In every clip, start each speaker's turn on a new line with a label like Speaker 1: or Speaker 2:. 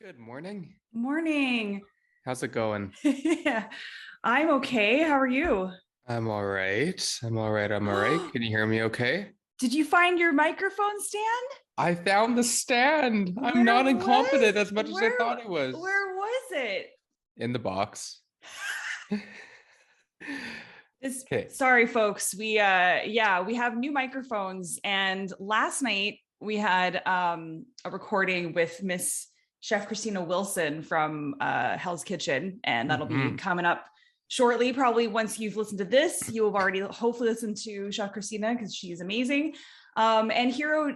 Speaker 1: Good morning.
Speaker 2: Morning.
Speaker 1: How's it going?
Speaker 2: Yeah, I'm okay. How are you?
Speaker 1: I'm all right. I'm all right. Can you hear me okay?
Speaker 2: Did you find your microphone stand?
Speaker 1: I found the stand. I'm
Speaker 2: Where
Speaker 1: not incompetent
Speaker 2: was
Speaker 1: as much as I thought I was.
Speaker 2: where was it?
Speaker 1: In the box.
Speaker 2: This
Speaker 1: Okay.
Speaker 2: sorry folks. We have new microphones and last night we had a recording with Miss Chef Christina Wilson from Hell's Kitchen, and that'll be
Speaker 1: Hmm.
Speaker 2: coming up shortly. Probably once you've listened to this, you have already hopefully listened to Chef Christina because she is amazing. And Hero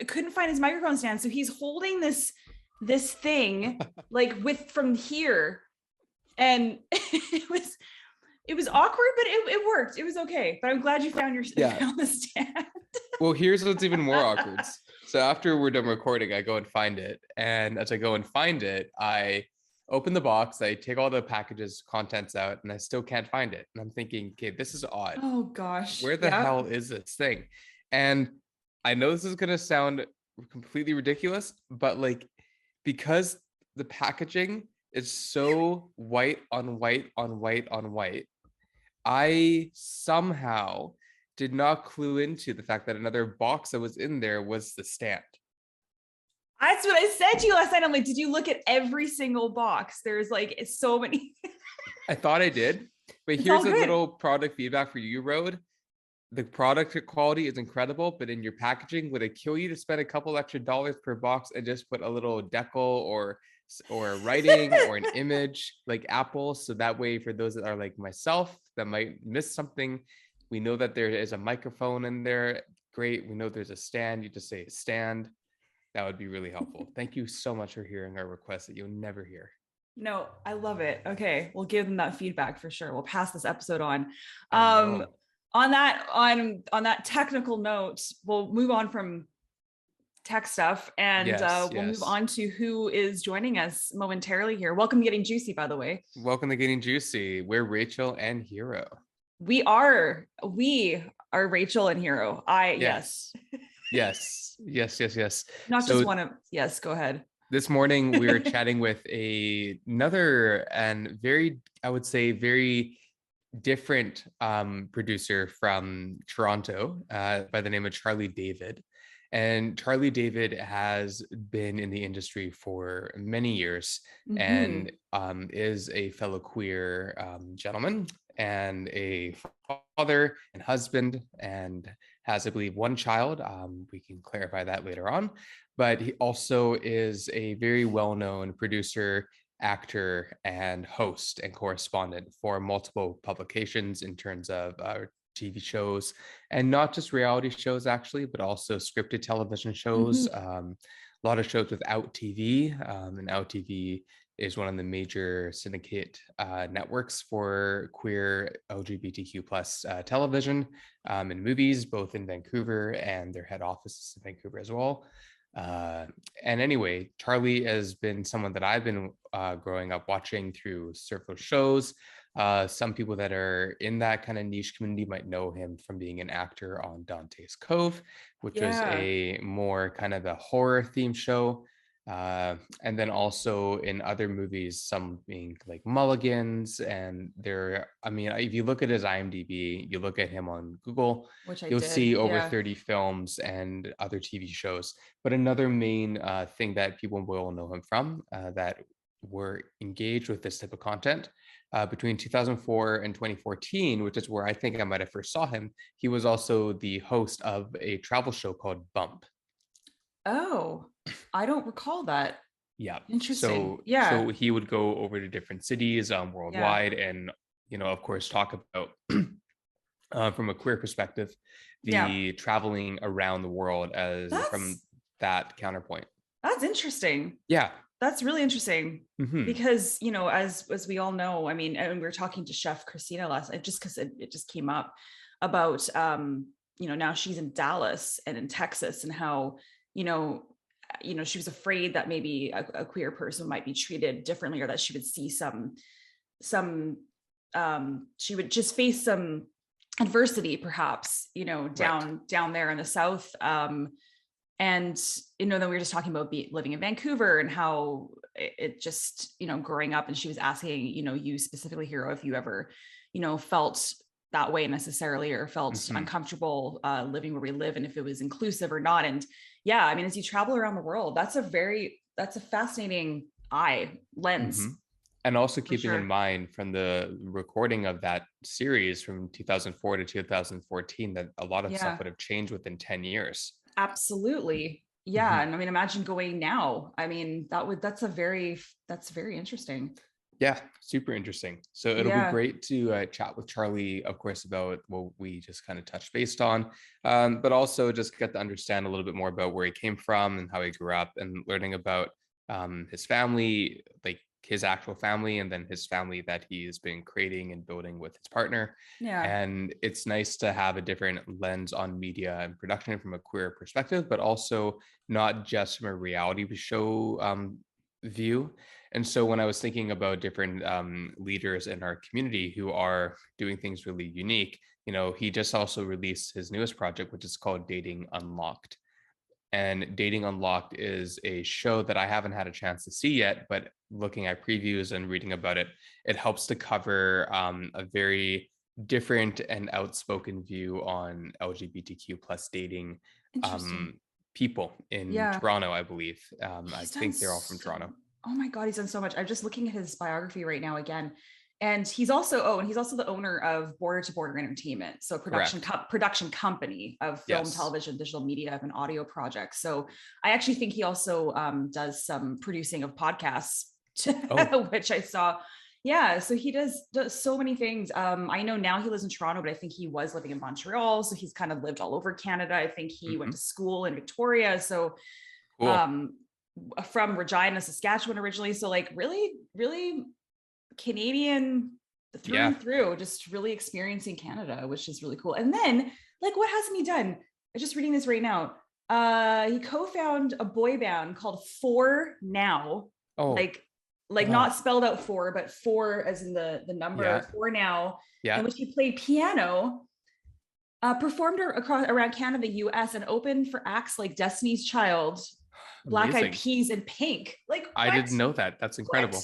Speaker 2: couldn't find his microphone stand, so he's holding this thing like with from here, and it was awkward, but it worked. It was okay. But I'm glad you found
Speaker 1: Yeah.
Speaker 2: found the stand.
Speaker 1: Well, here's what's even more awkward. So after we're done recording, I go and find it. And as I go and find it, I open the box, I take all the packages, contents out, and I still can't find it. And I'm thinking, okay, this is odd.
Speaker 2: Oh gosh.
Speaker 1: Where the
Speaker 2: Yeah.
Speaker 1: hell is this thing? And I know this is going to sound completely ridiculous, but like, because the packaging is so white on white on white on white, I somehow did not clue into the fact that another box that was in there was the stand.
Speaker 2: That's what I said to you last night. I'm like, did you look at every single box? There's like so many.
Speaker 1: I thought I did, but
Speaker 2: It's all
Speaker 1: here's a
Speaker 2: good.
Speaker 1: little product feedback for you, Road. The product quality is incredible, but in your packaging, would it kill you to spend a couple extra dollars per box and just put a little decal or writing or an image like Apple? So that way, for those that are like myself that might miss something, we know that there is a microphone in there. Great. We know there's a stand. You just say stand. That would be really helpful. Thank you so much for hearing our request that you'll never hear.
Speaker 2: No, I love it. Okay, we'll give them that feedback for sure. We'll pass this episode on.
Speaker 1: I
Speaker 2: Um,
Speaker 1: know.
Speaker 2: on that technical note, we'll move on from tech stuff and
Speaker 1: Yes,
Speaker 2: we'll move
Speaker 1: yes.
Speaker 2: on to who is joining us momentarily here. Welcome to Getting Juicy, by the way.
Speaker 1: Welcome to Getting Juicy. We're Rachel and Hero.
Speaker 2: We are Rachel and Hero. Yes.
Speaker 1: Yes. Yes.
Speaker 2: Not just
Speaker 1: So
Speaker 2: one of, yes, go ahead.
Speaker 1: this morning we were chatting with another and very, I would say, very different producer from Toronto by the name of Charlie David. And Charlie David has been in the industry for many years and
Speaker 2: Mm-hmm.
Speaker 1: is a fellow queer gentleman and a father and husband, and has, I believe, one child. We can clarify that later on. But he also is a very well-known producer, actor, and host and correspondent for multiple publications in terms of TV shows, and not just reality shows actually, but also scripted television shows.
Speaker 2: Mm-hmm.
Speaker 1: A lot of shows with OUTtv, and OUTtv is one of the major syndicate networks for queer LGBTQ plus television and movies, both in Vancouver, and their head office is in Vancouver as well. Uh, and anyway, Charlie has been someone that I've been growing up watching through several shows. Some people that are in that kind of niche community might know him from being an actor on Dante's Cove, which was
Speaker 2: Yeah.
Speaker 1: a more kind of a horror themed show. And then also in other movies, some being like Mulligans. And there, I mean, if you look at his IMDb, you look at him on Google,
Speaker 2: Which I
Speaker 1: you'll
Speaker 2: did.
Speaker 1: see over
Speaker 2: Yeah.
Speaker 1: 30 films and other TV shows. But another main thing that people will know him from that were engaged with this type of content between 2004 and 2014, which is where I think I might have first saw him. He was also the host of a travel show called Bump.
Speaker 2: Oh, I don't recall that.
Speaker 1: Yeah.
Speaker 2: Interesting.
Speaker 1: So
Speaker 2: Yeah.
Speaker 1: he would go over to different cities
Speaker 2: Yeah.
Speaker 1: worldwide, and of course, talk about from a queer perspective,
Speaker 2: Yeah.
Speaker 1: the traveling around the world as from
Speaker 2: That's
Speaker 1: that counterpoint.
Speaker 2: that's interesting.
Speaker 1: Yeah.
Speaker 2: That's really interesting
Speaker 1: Hmm.
Speaker 2: because, as we all know, I mean, and we were talking to Chef Christina last night, just because it just came up about, now she's in Dallas and in Texas, and how, you know, she was afraid that maybe a queer person might be treated differently, or that she would see some, she would just face some adversity, perhaps,
Speaker 1: Right.
Speaker 2: down there in the South. And then we were just talking about living in Vancouver, and how it just, growing up, and she was asking, you specifically, Hero, if you ever, felt that way necessarily, or felt uncomfortable living where we live, and if it was inclusive or not. And yeah, I mean, as you travel around the world, that's a fascinating lens.
Speaker 1: And also keeping in mind from the recording of that series from 2004 to 2014 that a lot of stuff would have changed within 10 years.
Speaker 2: Absolutely. Yeah. And I mean, imagine going now. I mean, that's very interesting.
Speaker 1: Yeah, super interesting. So it'll be great to chat with Charlie, of course, about what we just kind of touched based on, but also just get to understand a little bit more about where he came from and how he grew up, and learning about his family, like his actual family, and then his family that he's been creating and building with his partner.
Speaker 2: Yeah.
Speaker 1: And it's nice to have a different lens on media and production from a queer perspective, but also not just from a reality show view. And so when I was thinking about different leaders in our community who are doing things really unique, he just also released his newest project, which is called Dating Unlocked. And Dating Unlocked is a show that I haven't had a chance to see yet, but looking at previews and reading about it, it helps to cover a very different and outspoken view on LGBTQ plus dating people in Toronto, I believe. I think they're all from Toronto.
Speaker 2: Oh my God, he's done so much. I'm just looking at his biography right now again. And he's also the owner of Border2Border Entertainment. So production company of film, television, digital media, and audio projects. So I actually think he also does some producing of podcasts, which I saw. Yeah. So he does so many things. I know now he lives in Toronto, but I think he was living in Montreal. So he's kind of lived all over Canada. I think he went to school in Victoria. So cool. From Regina, Saskatchewan originally. So like really, really Canadian through and through, just really experiencing Canada, which is really cool. And then like, what hasn't he done? I'm just reading this right now. He co-founded a boy band called For Now. Like not spelled out four, but four as in the number For Now, in which he played piano, performed around Canada, US, and opened for acts like Destiny's Child, Black Eyed Peas, and Pink. Like, what?
Speaker 1: I didn't know that. That's incredible.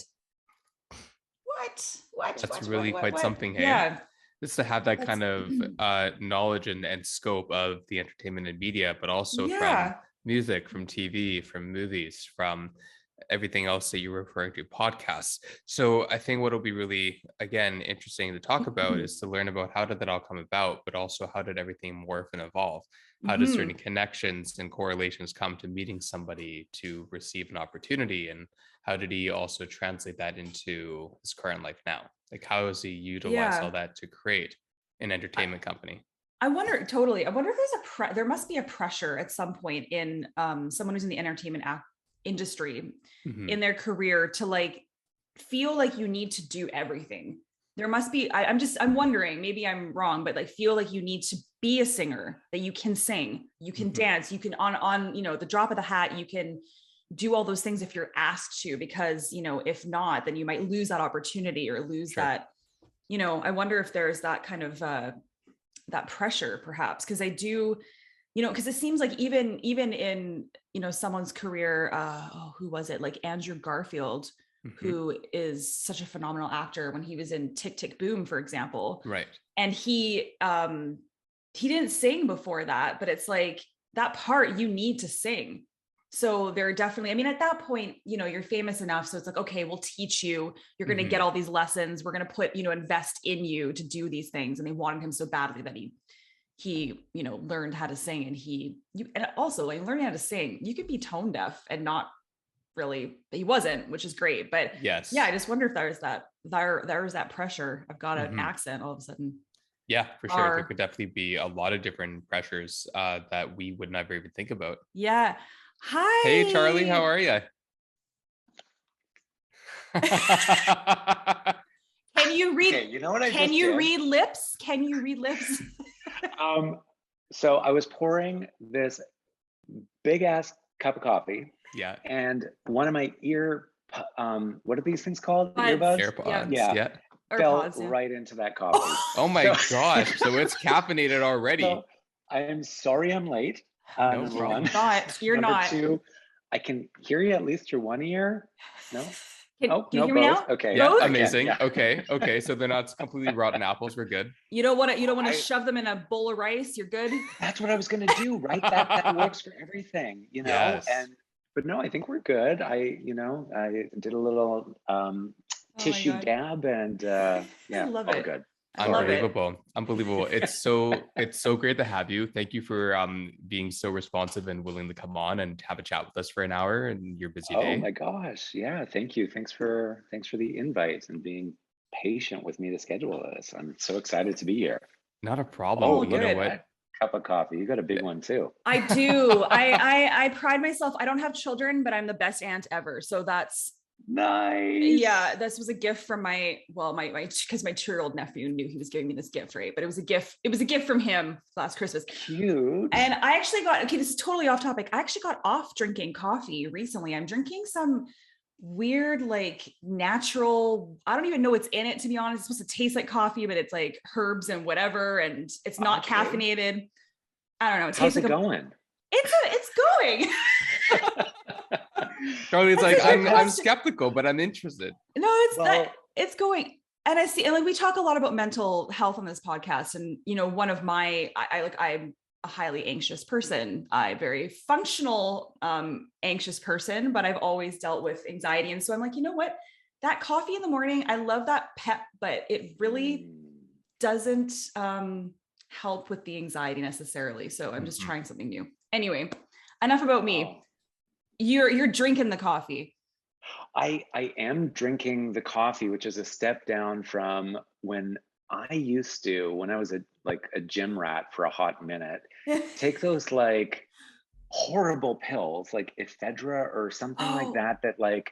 Speaker 2: What?
Speaker 1: That's really quite something. Hey?
Speaker 2: Yeah.
Speaker 1: Just to have that kind of knowledge and scope of the entertainment and media, but also from music, from TV, from movies, from everything else that you're referring to, podcasts. So I think what will be really, again, interesting to talk about is to learn about how did that all come about, but also how did everything morph and evolve? How does certain connections and correlations come to meeting somebody to receive an opportunity? And how did he also translate that into his current life now? Like, how has he utilized all that to create an entertainment company?
Speaker 2: I wonder if there's there must be a pressure at some point in someone who's in the entertainment industry in their career to like feel like you need to do everything. There must be, I'm wondering, maybe I'm wrong, but like feel like you need to be a singer, that you can sing, you can dance, you can on the drop of the hat, you can do all those things if you're asked to, because if not, then you might lose that opportunity or lose that, I wonder if there's that kind of that pressure perhaps, because I do, because it seems like even in someone's career, who was it, like Andrew Garfield, who is such a phenomenal actor, when he was in Tick Tick Boom, for example,
Speaker 1: right,
Speaker 2: and he didn't sing before that, but it's like that part you need to sing. So there are definitely, I mean, at that point, you're famous enough, so it's like, okay, we'll teach you, you're going to get all these lessons, we're going to put invest in you to do these things. And they wanted him so badly that he learned how to sing, and also like learning how to sing, you could be tone deaf and not really, he wasn't, which is great. But I just wonder if there's that pressure. I've got an accent all of a sudden.
Speaker 1: Yeah, for sure. There could definitely be a lot of different pressures that we would never even think about.
Speaker 2: Yeah. Hi.
Speaker 1: Hey, Charlie, how are you?
Speaker 2: Can you read?
Speaker 3: Okay, you know what I
Speaker 2: can
Speaker 3: just
Speaker 2: you
Speaker 3: did?
Speaker 2: read lips? Can you read lips?
Speaker 3: So I was pouring this big ass cup of coffee.
Speaker 1: Yeah.
Speaker 3: And one of my what are these things called? Earbuds?
Speaker 1: AirPods.
Speaker 3: Yeah. Fell right into that coffee.
Speaker 1: Oh my gosh. So it's caffeinated already.
Speaker 3: So I am sorry I'm late.
Speaker 1: No
Speaker 3: number
Speaker 1: problem.
Speaker 3: one.
Speaker 2: You're
Speaker 3: Number
Speaker 2: not.
Speaker 3: two, I can hear you at least through one ear. No?
Speaker 2: Can you
Speaker 3: No,
Speaker 2: hear me
Speaker 3: both.
Speaker 2: now?
Speaker 3: Okay.
Speaker 1: Yeah,
Speaker 2: Both?
Speaker 3: I can,
Speaker 1: amazing.
Speaker 3: yeah.
Speaker 1: Okay. So they're not completely rotten apples. We're good.
Speaker 2: You don't want to
Speaker 3: I-
Speaker 2: shove them in a bowl of rice. You're good.
Speaker 3: That's what I was gonna do, right? That works for everything, you know?
Speaker 1: Yes.
Speaker 3: But no, I think we're good. I did a little
Speaker 2: Oh my
Speaker 3: tissue
Speaker 2: God.
Speaker 3: dab and
Speaker 2: I
Speaker 3: yeah,
Speaker 2: love
Speaker 3: all
Speaker 2: it.
Speaker 3: good.
Speaker 2: I love
Speaker 3: Sorry.
Speaker 2: it.
Speaker 1: Unbelievable. It's so great to have you. Thank you for being so responsive and willing to come on and have a chat with us for an hour in your busy
Speaker 3: Oh
Speaker 1: day.
Speaker 3: my gosh. Yeah, thank you. Thanks for the invite and being patient with me to schedule this. I'm so excited to be here.
Speaker 1: Not a problem.
Speaker 3: Oh,
Speaker 2: All
Speaker 1: You
Speaker 3: look
Speaker 1: know
Speaker 3: at
Speaker 2: good.
Speaker 1: what?
Speaker 3: that cup of coffee. You got a big one too.
Speaker 2: I do. I pride myself. I don't have children, but I'm the best aunt ever. So that's
Speaker 3: Nice.
Speaker 2: yeah. This was a gift from my because my 2-year-old nephew knew he was giving me this gift, right? But it was a gift. It was a gift from him last Christmas.
Speaker 3: Cute.
Speaker 2: And I actually got this is totally off topic. I actually got off drinking coffee recently. I'm drinking some weird, like natural, I don't even know what's in it, to be honest. It's supposed to taste like coffee, but it's like herbs and whatever, and it's not
Speaker 3: Okay.
Speaker 2: caffeinated. I don't know. It
Speaker 3: How's
Speaker 2: tastes
Speaker 3: it
Speaker 2: like
Speaker 3: going?
Speaker 2: it's going.
Speaker 1: Charlie's
Speaker 2: That's
Speaker 1: like,
Speaker 2: a good
Speaker 1: I'm
Speaker 2: question.
Speaker 1: skeptical, but I'm interested.
Speaker 2: No,
Speaker 3: Well,
Speaker 2: it's going. And I see, and like we talk a lot about mental health on this podcast. And one of my I'm a highly anxious person. I'm very functional, anxious person, but I've always dealt with anxiety. And so I'm like, you know what? That coffee in the morning, I love that pep, but it really doesn't help with the anxiety necessarily. So I'm just trying something new. Anyway, enough about me. You're drinking the coffee.
Speaker 3: I am drinking the coffee, which is a step down from when I was a gym rat for a hot minute, take those like horrible pills like ephedra or something like that like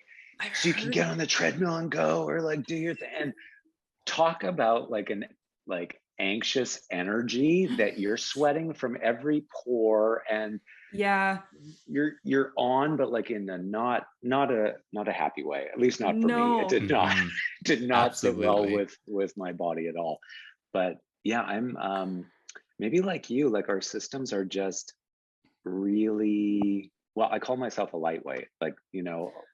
Speaker 3: so you can get on the treadmill and go or like do your thing and talk about like an like anxious energy that you're sweating from every pore and
Speaker 2: Yeah.
Speaker 3: you're on, but like in a not a happy way, at least not for me. It did not did not sit well with my body at all. But yeah, I'm maybe like you, like our systems are just really well. I call myself a lightweight, like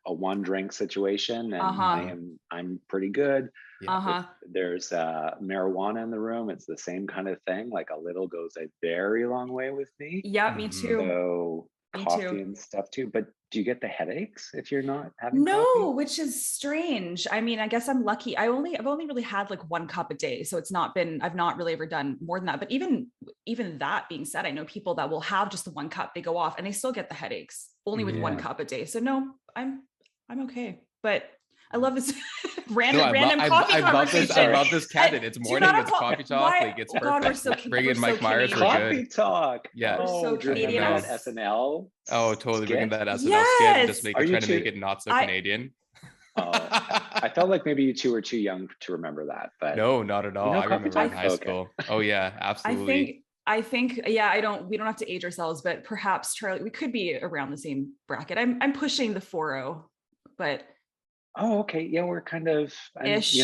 Speaker 3: a one drink situation, and I'm pretty good. If there's marijuana in the room, it's the same kind of thing. Like a little goes a very long way with me.
Speaker 2: Yeah, me too.
Speaker 3: So
Speaker 2: Me
Speaker 3: coffee
Speaker 2: too.
Speaker 3: and stuff too. But do you get the headaches if you're not having
Speaker 2: No,
Speaker 3: coffee?
Speaker 2: which is strange. I mean, I guess I'm lucky. I've only really had like 1 cup a day. So I've not really ever done more than that. But even that being said, I know people that will have just the 1 cup, they go off and they still get the headaches only with 1 cup a day. So no, I'm okay. But I love this random coffee conversation.
Speaker 1: I love this candid. It's morning, it's coffee talk. Like it's perfect.
Speaker 2: God, we're so
Speaker 1: Bring in Mike Myers, we're
Speaker 3: coffee
Speaker 1: good.
Speaker 3: talk.
Speaker 1: Yeah.
Speaker 2: We're so
Speaker 3: Canadian. That SNL.
Speaker 1: Oh, totally. Bringing that SNL skit and just trying to make it not so Canadian.
Speaker 3: I felt like maybe you two were too young to remember that, but
Speaker 1: no, not at all. I remember in high school. Oh yeah, absolutely.
Speaker 2: I think, yeah, we don't have to age ourselves, but perhaps Charlie, we could be around the same bracket. I'm pushing the 40, but
Speaker 3: oh, okay. Yeah, we're kind of
Speaker 2: ish.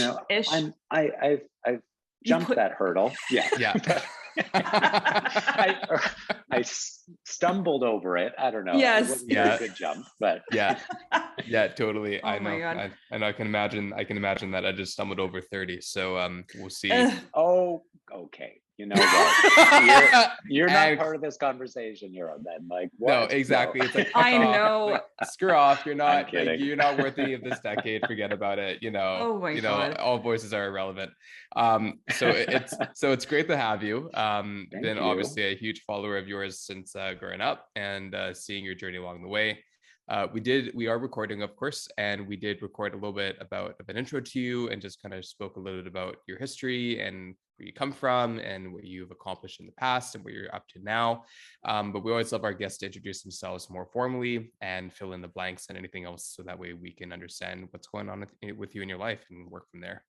Speaker 3: I've jumped that hurdle. Yeah.
Speaker 1: Yeah.
Speaker 3: I stumbled over it. I don't know.
Speaker 2: Yes.
Speaker 3: It wasn't a good jump, but
Speaker 1: yeah, totally.
Speaker 2: Oh
Speaker 1: I know.
Speaker 2: my God.
Speaker 1: And I can imagine that I just stumbled over 30. So we'll see.
Speaker 3: Oh, okay. You know what? You're not part of this conversation, Euro. Then, like, what?
Speaker 1: No, exactly.
Speaker 3: No.
Speaker 1: It's like
Speaker 2: I know.
Speaker 1: Like, screw off. You're not.
Speaker 3: Like,
Speaker 1: you're not worthy of this decade. Forget about it.
Speaker 2: Oh my God.
Speaker 1: All voices are irrelevant. So it's great to have you. Been obviously a huge follower of yours since growing up and seeing your journey along the way. We are recording, of course, and we did record a little bit about an intro to you and just kind of spoke a little bit about your history and where you come from and what you've accomplished in the past and where you're up to now. But we always love our guests to introduce themselves more formally and fill in the blanks and anything else so that way we can understand what's going on with you in your life and work from there.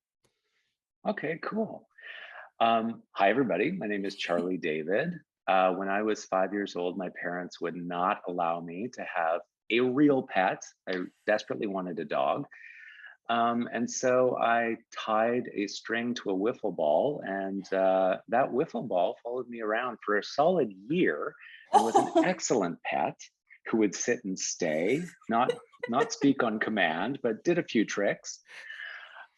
Speaker 3: Okay, cool. Hi, everybody. My name is Charlie David. When I was 5 years old, my parents would not allow me to have a real pet. I desperately wanted a dog. And so I tied a string to a wiffle ball, and that wiffle ball followed me around for a solid year and was an excellent pet. who would sit and stay, not speak on command, but did a few tricks.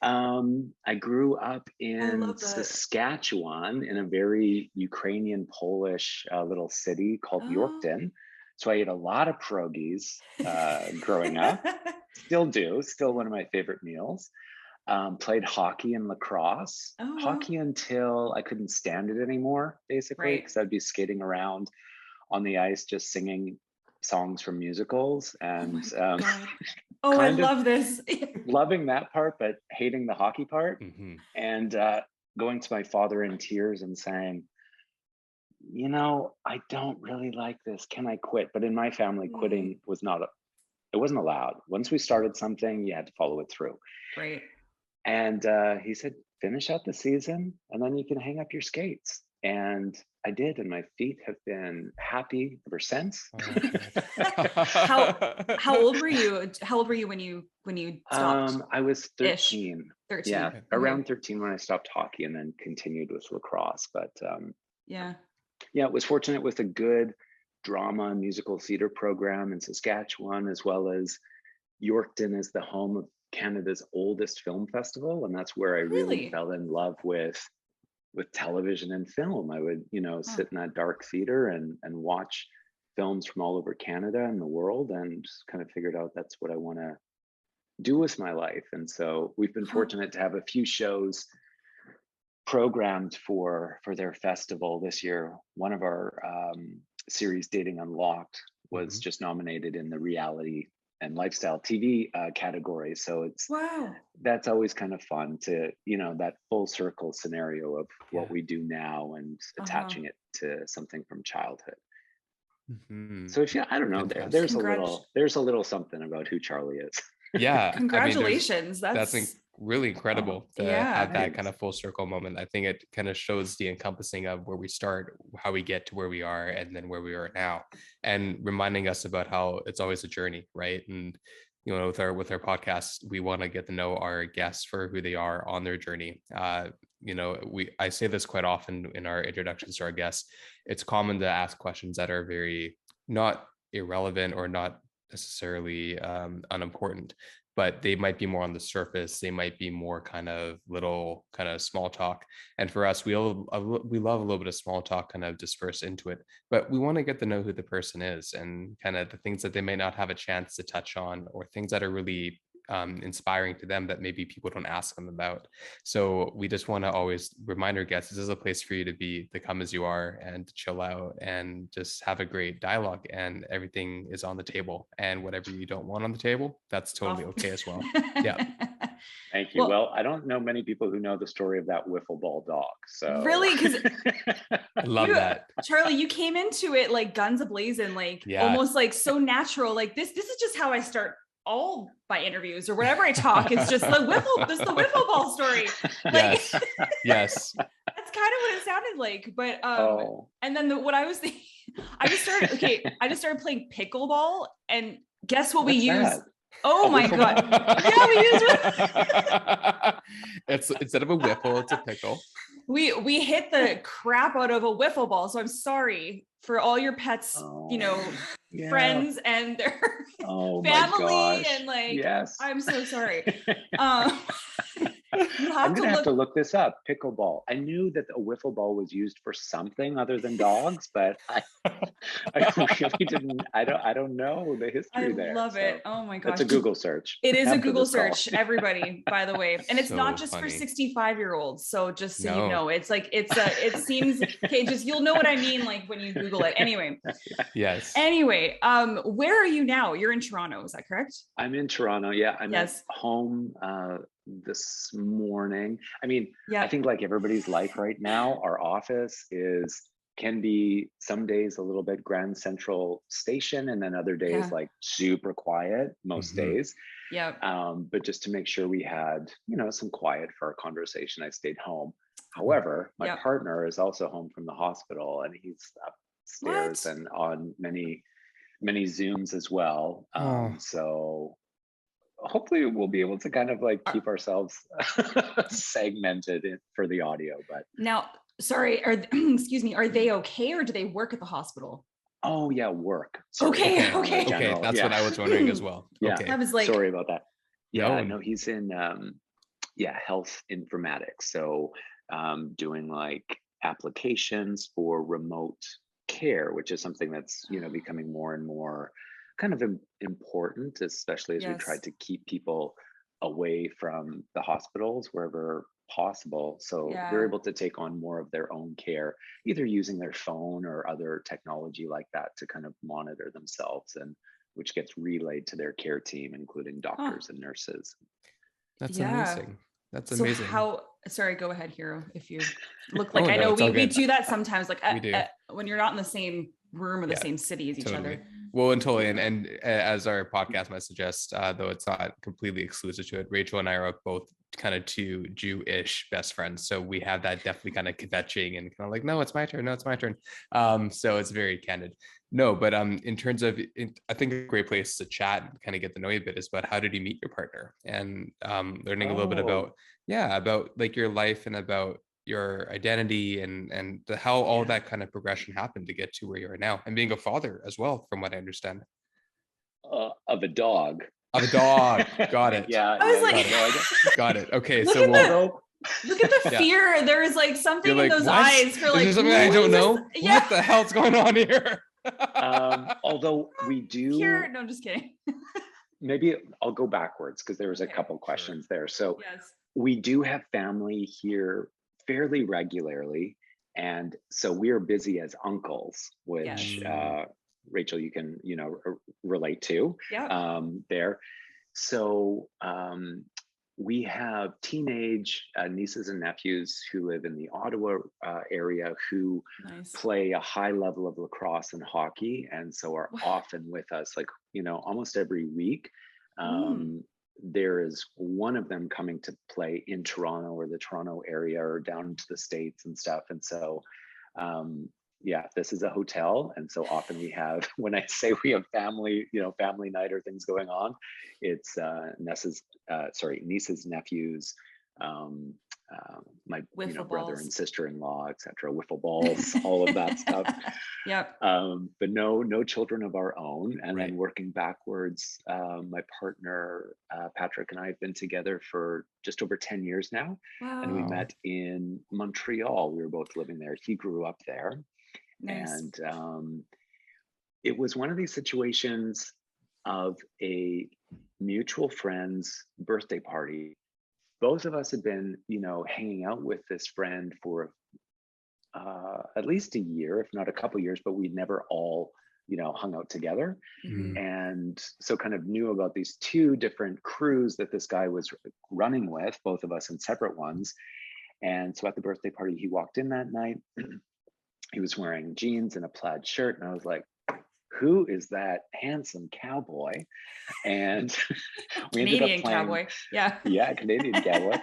Speaker 3: I grew up in Saskatchewan in a very Ukrainian Polish little city called Yorkton. So I ate a lot of pierogies growing up. Still do, still one of my favorite meals. Played hockey and lacrosse. Hockey until I couldn't stand it anymore, basically, because I'd be skating around on the ice just singing songs from musicals and
Speaker 2: I love this.
Speaker 3: Loving that part, but hating the hockey part. And going to my father in tears and saying, you know, I don't really like this. Can I quit? But in my family, quitting was it wasn't allowed. Once we started something, you had to follow it through.
Speaker 2: Right.
Speaker 3: And he said, finish out the season and then you can hang up your skates. And I did, and my feet have been happy ever since.
Speaker 2: How old were you? How old were you when you stopped?
Speaker 3: I was 13.
Speaker 2: 13.
Speaker 3: Yeah, around 13 when I stopped hockey, and then continued with lacrosse. But yeah, it was fortunate with a good drama musical theater program in Saskatchewan, as well as Yorkton is the home of Canada's oldest film festival, and that's where I really fell in love with television and film. I would, sit in that dark theater and watch films from all over Canada and the world, and just kind of figured out that's what I want to do with my life. And so we've been fortunate to have a few shows programmed for their festival this year. One of our series, Dating Unlocked, was just nominated in the reality and lifestyle TV category. So that's always kind of fun to, that full circle scenario of what we do now and attaching it to something from childhood. So I don't know, there's a little something about who Charlie is.
Speaker 1: Yeah.
Speaker 2: Congratulations.
Speaker 1: That's really incredible to have that kind of full circle moment. I think it kind of shows the encompassing of where we start, how we get to where we are, and then where we are now, and reminding us about how it's always a journey, right? And with our podcast, we want to get to know our guests for who they are on their journey. I say this quite often in our introductions to our guests. It's common to ask questions that are very not irrelevant or not necessarily unimportant, but they might be more on the surface. They might be more kind of small talk. And for us, we love a little bit of small talk kind of dispersed into it, but we want to get to know who the person is and kind of the things that they may not have a chance to touch on, or things that are really inspiring to them that maybe people don't ask them about. So we just want to always remind our guests, this is a place for you to come as you are and to chill out and just have a great dialogue, and everything is on the table, and whatever you don't want on the table, that's totally okay as well. Yeah.
Speaker 3: Thank you. Well, I don't know many people who know the story of that wiffle ball dog. So
Speaker 2: really, because
Speaker 1: I love that.
Speaker 2: Charlie, you came into it like guns a-blazing, almost like so natural. Like this is just how I start all my interviews or whenever I talk. It's just the wiffle ball story.
Speaker 1: Yes. Yes.
Speaker 2: That's kind of what it sounded like. But and then what I was thinking, I just started playing pickleball, and guess what we use? Oh my God. Yeah, we use
Speaker 1: it's instead of a wiffle, it's a pickle.
Speaker 2: We hit the crap out of a wiffle ball. So I'm sorry for all your pets, friends and their family, and I'm so sorry.
Speaker 3: I'm gonna have to look this up. Pickleball. I knew that a wiffle ball was used for something other than dogs, but I really didn't. I don't know the history there.
Speaker 2: I love it. Oh my gosh.
Speaker 3: It's a Google search.
Speaker 2: It is a Google search, everybody, by the way. And it's not just for 65-year-olds. So just so you know, it's like it seems okay, just you'll know what I mean like when you Google it. Anyway.
Speaker 1: Yes.
Speaker 2: Anyway, where are you now? You're in Toronto, is that correct?
Speaker 3: I'm in Toronto. Yeah. I'm at home this morning. I mean, I think like everybody's life right now, our office can be some days a little bit Grand Central Station, and then other days like super quiet most days.
Speaker 2: Yeah.
Speaker 3: But just to make sure we had, some quiet for our conversation, I stayed home. However, my partner is also home from the hospital, and he's upstairs and on many Zooms as well. So hopefully we'll be able to kind of like keep ourselves segmented for the audio. But
Speaker 2: now, sorry, excuse me, are they okay, or do they work at the hospital?
Speaker 3: Oh yeah, work. Sorry.
Speaker 2: Okay, okay.
Speaker 1: Okay, that's
Speaker 3: Yeah.
Speaker 1: what I was wondering as well.
Speaker 3: Yeah.
Speaker 1: Okay.
Speaker 2: I was like,
Speaker 3: Sorry about that. Yeah,
Speaker 1: No.
Speaker 3: no, he's in health informatics. So doing like applications for remote care, which is something that's, becoming more and more kind of important, especially as we try
Speaker 2: yes,
Speaker 3: to keep people away from the hospitals wherever possible. So they're
Speaker 2: yeah.
Speaker 3: able to take on more of their own care, either using their phone or other technology like that to kind of monitor themselves, and which gets relayed to their care team, including
Speaker 2: Huh.
Speaker 3: doctors and nurses.
Speaker 1: That's
Speaker 2: Yeah.
Speaker 1: amazing. That's
Speaker 2: So
Speaker 1: amazing.
Speaker 2: sorry, go ahead, Hero. If you look
Speaker 1: Oh
Speaker 2: like, I
Speaker 1: no,
Speaker 2: know
Speaker 1: it's all
Speaker 2: we
Speaker 1: good.
Speaker 2: do that sometimes, like
Speaker 1: We do.
Speaker 2: when you're not in the same room or the
Speaker 1: Yeah,
Speaker 2: same city as each
Speaker 1: totally.
Speaker 2: other.
Speaker 1: Well, and totally, and as our podcast might suggest, though it's not completely exclusive to it, Rachel and I are both kind of two Jewish best friends, so we have that definitely kind of kvetching and kind of like, no, it's my turn, no, it's my turn. So it's very candid. No, but in terms of, I think a great place to chat and kind of get to know you a bit is about how did you meet your partner, and learning a little bit
Speaker 3: Oh,
Speaker 1: about like your life and about your identity and how all
Speaker 3: yeah.
Speaker 1: that kind of progression happened to get to where you are now, and being a father as well, from what I understand.
Speaker 3: Of a dog.
Speaker 1: Of a dog. Got it.
Speaker 3: Yeah,
Speaker 2: I
Speaker 3: yeah,
Speaker 2: was
Speaker 3: yeah.
Speaker 2: like,
Speaker 3: No, I get.
Speaker 1: Got it. Okay,
Speaker 2: look
Speaker 1: so
Speaker 2: at
Speaker 1: we'll.
Speaker 3: Although,
Speaker 2: the
Speaker 1: Yeah,
Speaker 2: fear. There is like
Speaker 1: you're
Speaker 2: something in
Speaker 1: like,
Speaker 2: those
Speaker 1: what?
Speaker 2: eyes for
Speaker 1: Is there
Speaker 2: like,
Speaker 1: something I
Speaker 2: what
Speaker 1: don't
Speaker 2: is this?
Speaker 1: know?
Speaker 2: Yeah.
Speaker 1: What the hell's going on here?
Speaker 3: although we
Speaker 2: Pure.
Speaker 3: do,
Speaker 2: No, I'm just kidding.
Speaker 3: maybe I'll go backwards because there was a
Speaker 2: Okay.
Speaker 3: couple
Speaker 1: Sure.
Speaker 3: questions there. So
Speaker 2: Yes.
Speaker 3: we do have family here fairly regularly, and so we're busy as uncles, which
Speaker 2: Yes.
Speaker 3: Rachel, you can relate to
Speaker 2: Yep.
Speaker 3: there. So we have teenage nieces and nephews who live in the Ottawa area who
Speaker 2: Nice.
Speaker 3: play a high level of lacrosse and hockey, and so are
Speaker 2: Wow.
Speaker 3: often with us, like almost every week.
Speaker 2: Mm.
Speaker 3: There is one of them coming to play in Toronto or the Toronto area or down to the States and stuff. And so, yeah, this is a hotel. And so often we have, when I say we have family, family night or things going on, it's nieces, nephews, um, my
Speaker 2: Wiffle
Speaker 3: brother
Speaker 2: balls.
Speaker 3: and sister-in-law, etc., wiffle balls, all of that stuff.
Speaker 2: Yep.
Speaker 3: But no children of our own. And
Speaker 1: Right.
Speaker 3: then working backwards, my partner Patrick and I have been together for just over 10 years now, and we
Speaker 2: Wow.
Speaker 3: met in Montreal. We were both living there. He grew up there,
Speaker 2: Nice.
Speaker 3: and it was one of these situations of a mutual friend's birthday party. Both of us had been, hanging out with this friend for at least a year, if not a couple years, but we'd never all, hung out together.
Speaker 2: Mhm.
Speaker 3: And so kind of knew about these two different crews that this guy was running with, both of us in separate ones. And so at the birthday party, he walked in that night. He was wearing jeans and a plaid shirt. And I was like, who is that handsome cowboy? And we ended up
Speaker 2: Canadian
Speaker 3: playing,
Speaker 2: cowboy. Yeah.
Speaker 3: yeah, Canadian cowboy.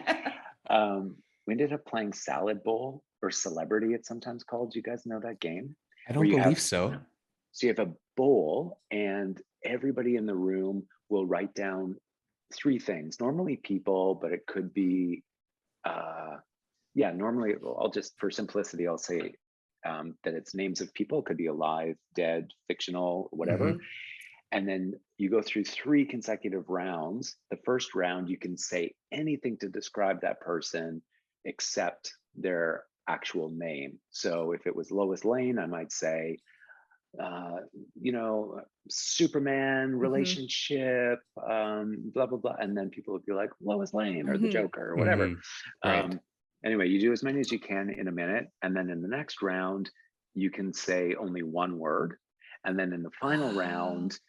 Speaker 3: We ended up playing Salad Bowl, or Celebrity, it's sometimes called. Do you guys know that game?
Speaker 1: I
Speaker 3: Where
Speaker 1: don't
Speaker 3: you
Speaker 1: believe
Speaker 3: have,
Speaker 1: so.
Speaker 3: so you have a bowl, and everybody in the room will write down three things. Normally people, but it could be, normally I'll just, for simplicity, I'll say that it's names of people. It could be alive, dead, fictional, whatever.
Speaker 2: Mhm.
Speaker 3: And then you go through three consecutive rounds. The first round, you can say anything to describe that person except their actual name. So if it was Lois Lane, I might say, Superman
Speaker 2: Mhm.
Speaker 3: relationship, blah, blah, blah. And then people would be like, Lois Lane or the
Speaker 2: Mhm.
Speaker 3: Joker or whatever.
Speaker 1: Right.
Speaker 3: Anyway, you do as many as you can in a minute. And then in the next round, you can say only one word. And then in the final round,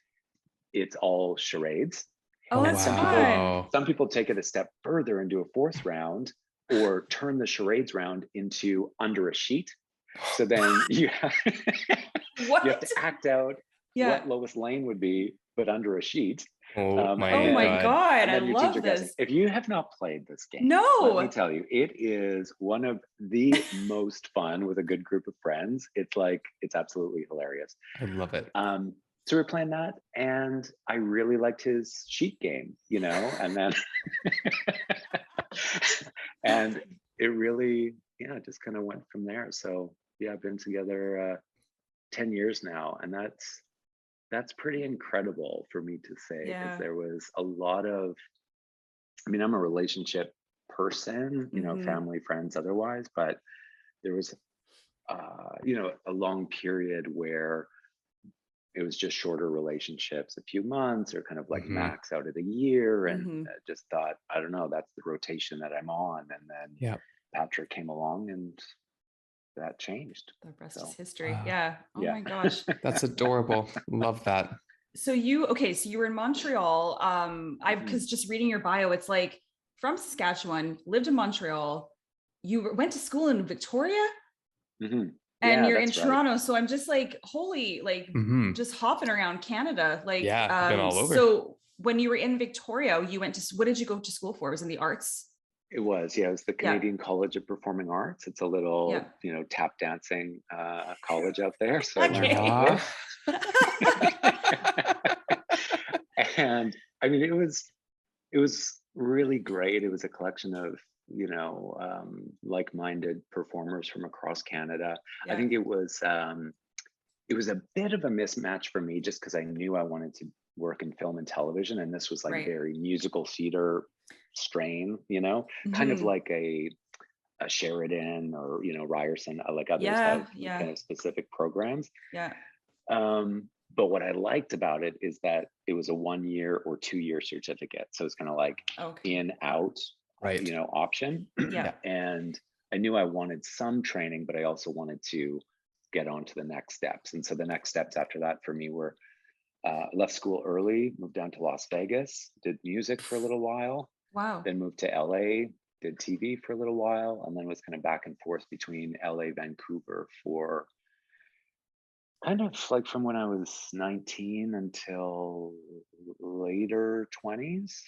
Speaker 3: it's all charades.
Speaker 2: Oh,
Speaker 1: Oh
Speaker 3: And
Speaker 2: that's
Speaker 1: wow.
Speaker 2: fun.
Speaker 3: some people take it a step further and do a fourth round, or turn the charades round into under a sheet. So then you have,
Speaker 2: What?
Speaker 3: you have to act out
Speaker 2: Yeah.
Speaker 3: what Lois Lane would be, but under a sheet.
Speaker 1: Oh
Speaker 3: And
Speaker 1: my
Speaker 2: Oh my
Speaker 3: then,
Speaker 2: God.
Speaker 3: and
Speaker 2: I
Speaker 3: then your teams
Speaker 2: love
Speaker 3: are guessing.
Speaker 2: this.
Speaker 3: If you have not played this game, let me
Speaker 2: No.
Speaker 3: tell you, it is one of the most fun with a good group of friends. It's absolutely hilarious.
Speaker 1: I love it.
Speaker 3: So we're playing that, and I really liked his sheet game, and then and it really, just kind of went from there. So yeah, I've been together 10 years now, and that's pretty incredible for me to say, because
Speaker 2: Yeah.
Speaker 3: there was a lot of, I mean, I'm a relationship person, you know, family, friends, otherwise, but there was, a long period where it was just shorter relationships, a few months or kind of like max out of the year. And just thought, I don't know, that's the rotation that I'm on. And then Patrick came along and that changed.
Speaker 2: The rest
Speaker 3: So,
Speaker 2: is history.
Speaker 1: wow.
Speaker 2: Yeah. Oh
Speaker 3: yeah.
Speaker 2: my gosh.
Speaker 1: That's adorable. Love that.
Speaker 2: So you were in Montreal. Because just reading your bio, it's like from Saskatchewan, lived in Montreal. You went to school in Victoria, and you're in Toronto. Right. So I'm just like, holy, like just hopping around Canada. Like,
Speaker 1: been all over.
Speaker 2: So when you were in Victoria, you went to, what did you go to school for? It was in the arts?
Speaker 3: It was, it was the Canadian College of Performing Arts. It's a little, tap dancing college out there. So
Speaker 2: okay.
Speaker 3: And I mean, it was really great. It was a collection of, like-minded performers from across Canada. I think it was a bit of a mismatch for me, just because I knew I wanted to work in film and television, and this was like very musical theater strain, kind of like a Sheridan or Ryerson, like others have kind of specific programs. But what I liked about it is that it was a 1 year or 2 year certificate, so it's kind of like in out option. And I knew I wanted some training, but I also wanted to get on to the next steps. And so the next steps after that for me were left school early, moved down to Las Vegas, did music for a little while.
Speaker 2: Wow.
Speaker 3: Then moved to LA, did TV for a little while, and then was kind of back and forth between LA, Vancouver for kind of like from when I was 19 until later 20s.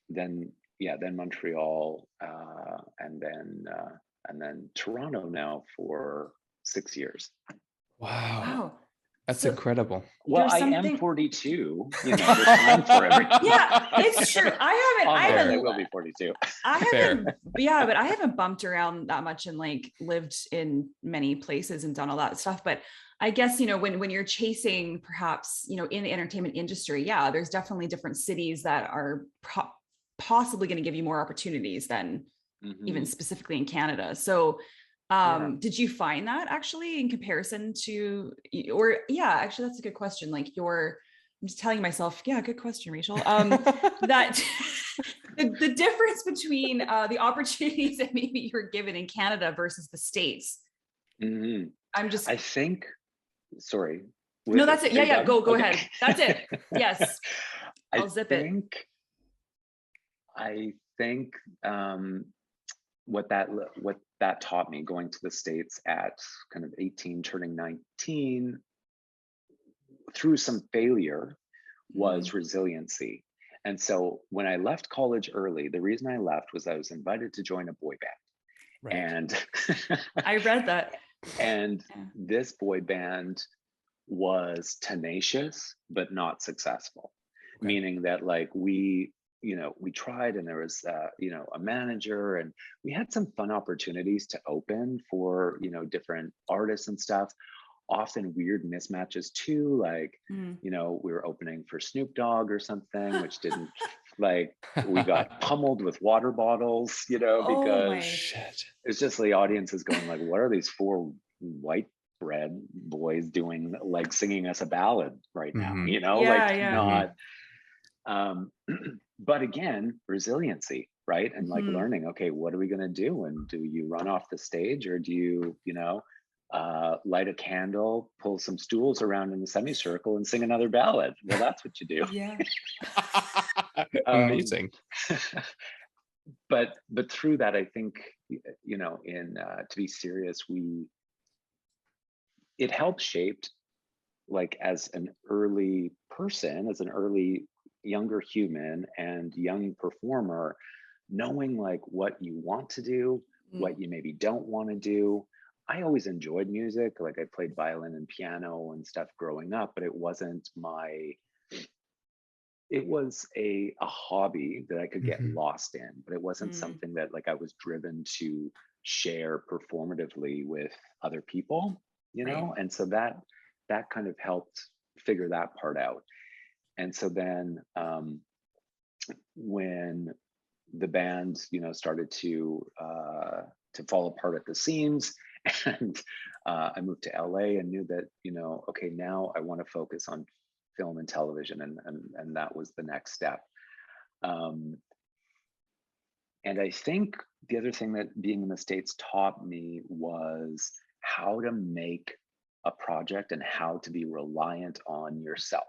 Speaker 3: Then Montreal, and then Toronto now for 6 years.
Speaker 1: Wow. That's incredible.
Speaker 3: Well, I am 42. There's time for everything.
Speaker 2: Yeah, it's true. I
Speaker 3: will be 42.
Speaker 2: But I haven't bumped around that much and like lived in many places and done all that stuff. But I guess, when you're chasing perhaps, in the entertainment industry, there's definitely different cities that are possibly going to give you more opportunities than even specifically in Canada. So did you find that actually in comparison to, actually that's a good question. Like I'm just telling myself, good question, Rachel. That the difference between the opportunities that maybe you were given in Canada versus the States. I
Speaker 3: think, sorry.
Speaker 2: No, that's it. Yeah. Go ahead. That's it. Yes. I'll zip it.
Speaker 3: I think what that taught me going to the States at kind of 18, turning 19, through some failure, was resiliency. And so when I left college early, the reason I left was I was invited to join a boy band. And
Speaker 2: I read that.
Speaker 3: And this boy band was tenacious, but not successful. Meaning that like we tried, and there was, a manager, and we had some fun opportunities to open for, different artists and stuff. Often weird mismatches too. Like, we were opening for Snoop Dogg or something, which didn't like, we got pummeled with water bottles, because it's just the audience is going like, what are these four white bread boys doing, like singing us a ballad right now, not. But again, resiliency, right? And like learning, okay, what are we going to do? And do you run off the stage, or do you, light a candle, pull some stools around in a semicircle and sing another ballad? Well, that's what you do.
Speaker 2: Yeah.
Speaker 1: Amazing.
Speaker 3: But through that, I think, to be serious, it helped shaped, like as an early person, as an early younger human and young performer, knowing like what you want to do, what you maybe don't want to do. I always enjoyed music. Like I played violin and piano and stuff growing up, but it was a hobby that I could get lost in, but it wasn't something that like I was driven to share performatively with other people. you
Speaker 2: Right.
Speaker 3: know? And so that kind of helped figure that part out. And so then when the band, you know, started to fall apart at the seams, and I moved to LA and knew that, you know, okay, now I want to focus on film and television, and that was the next step. And I think the other thing that being in the States taught me was how to make a project and how to be reliant on yourself.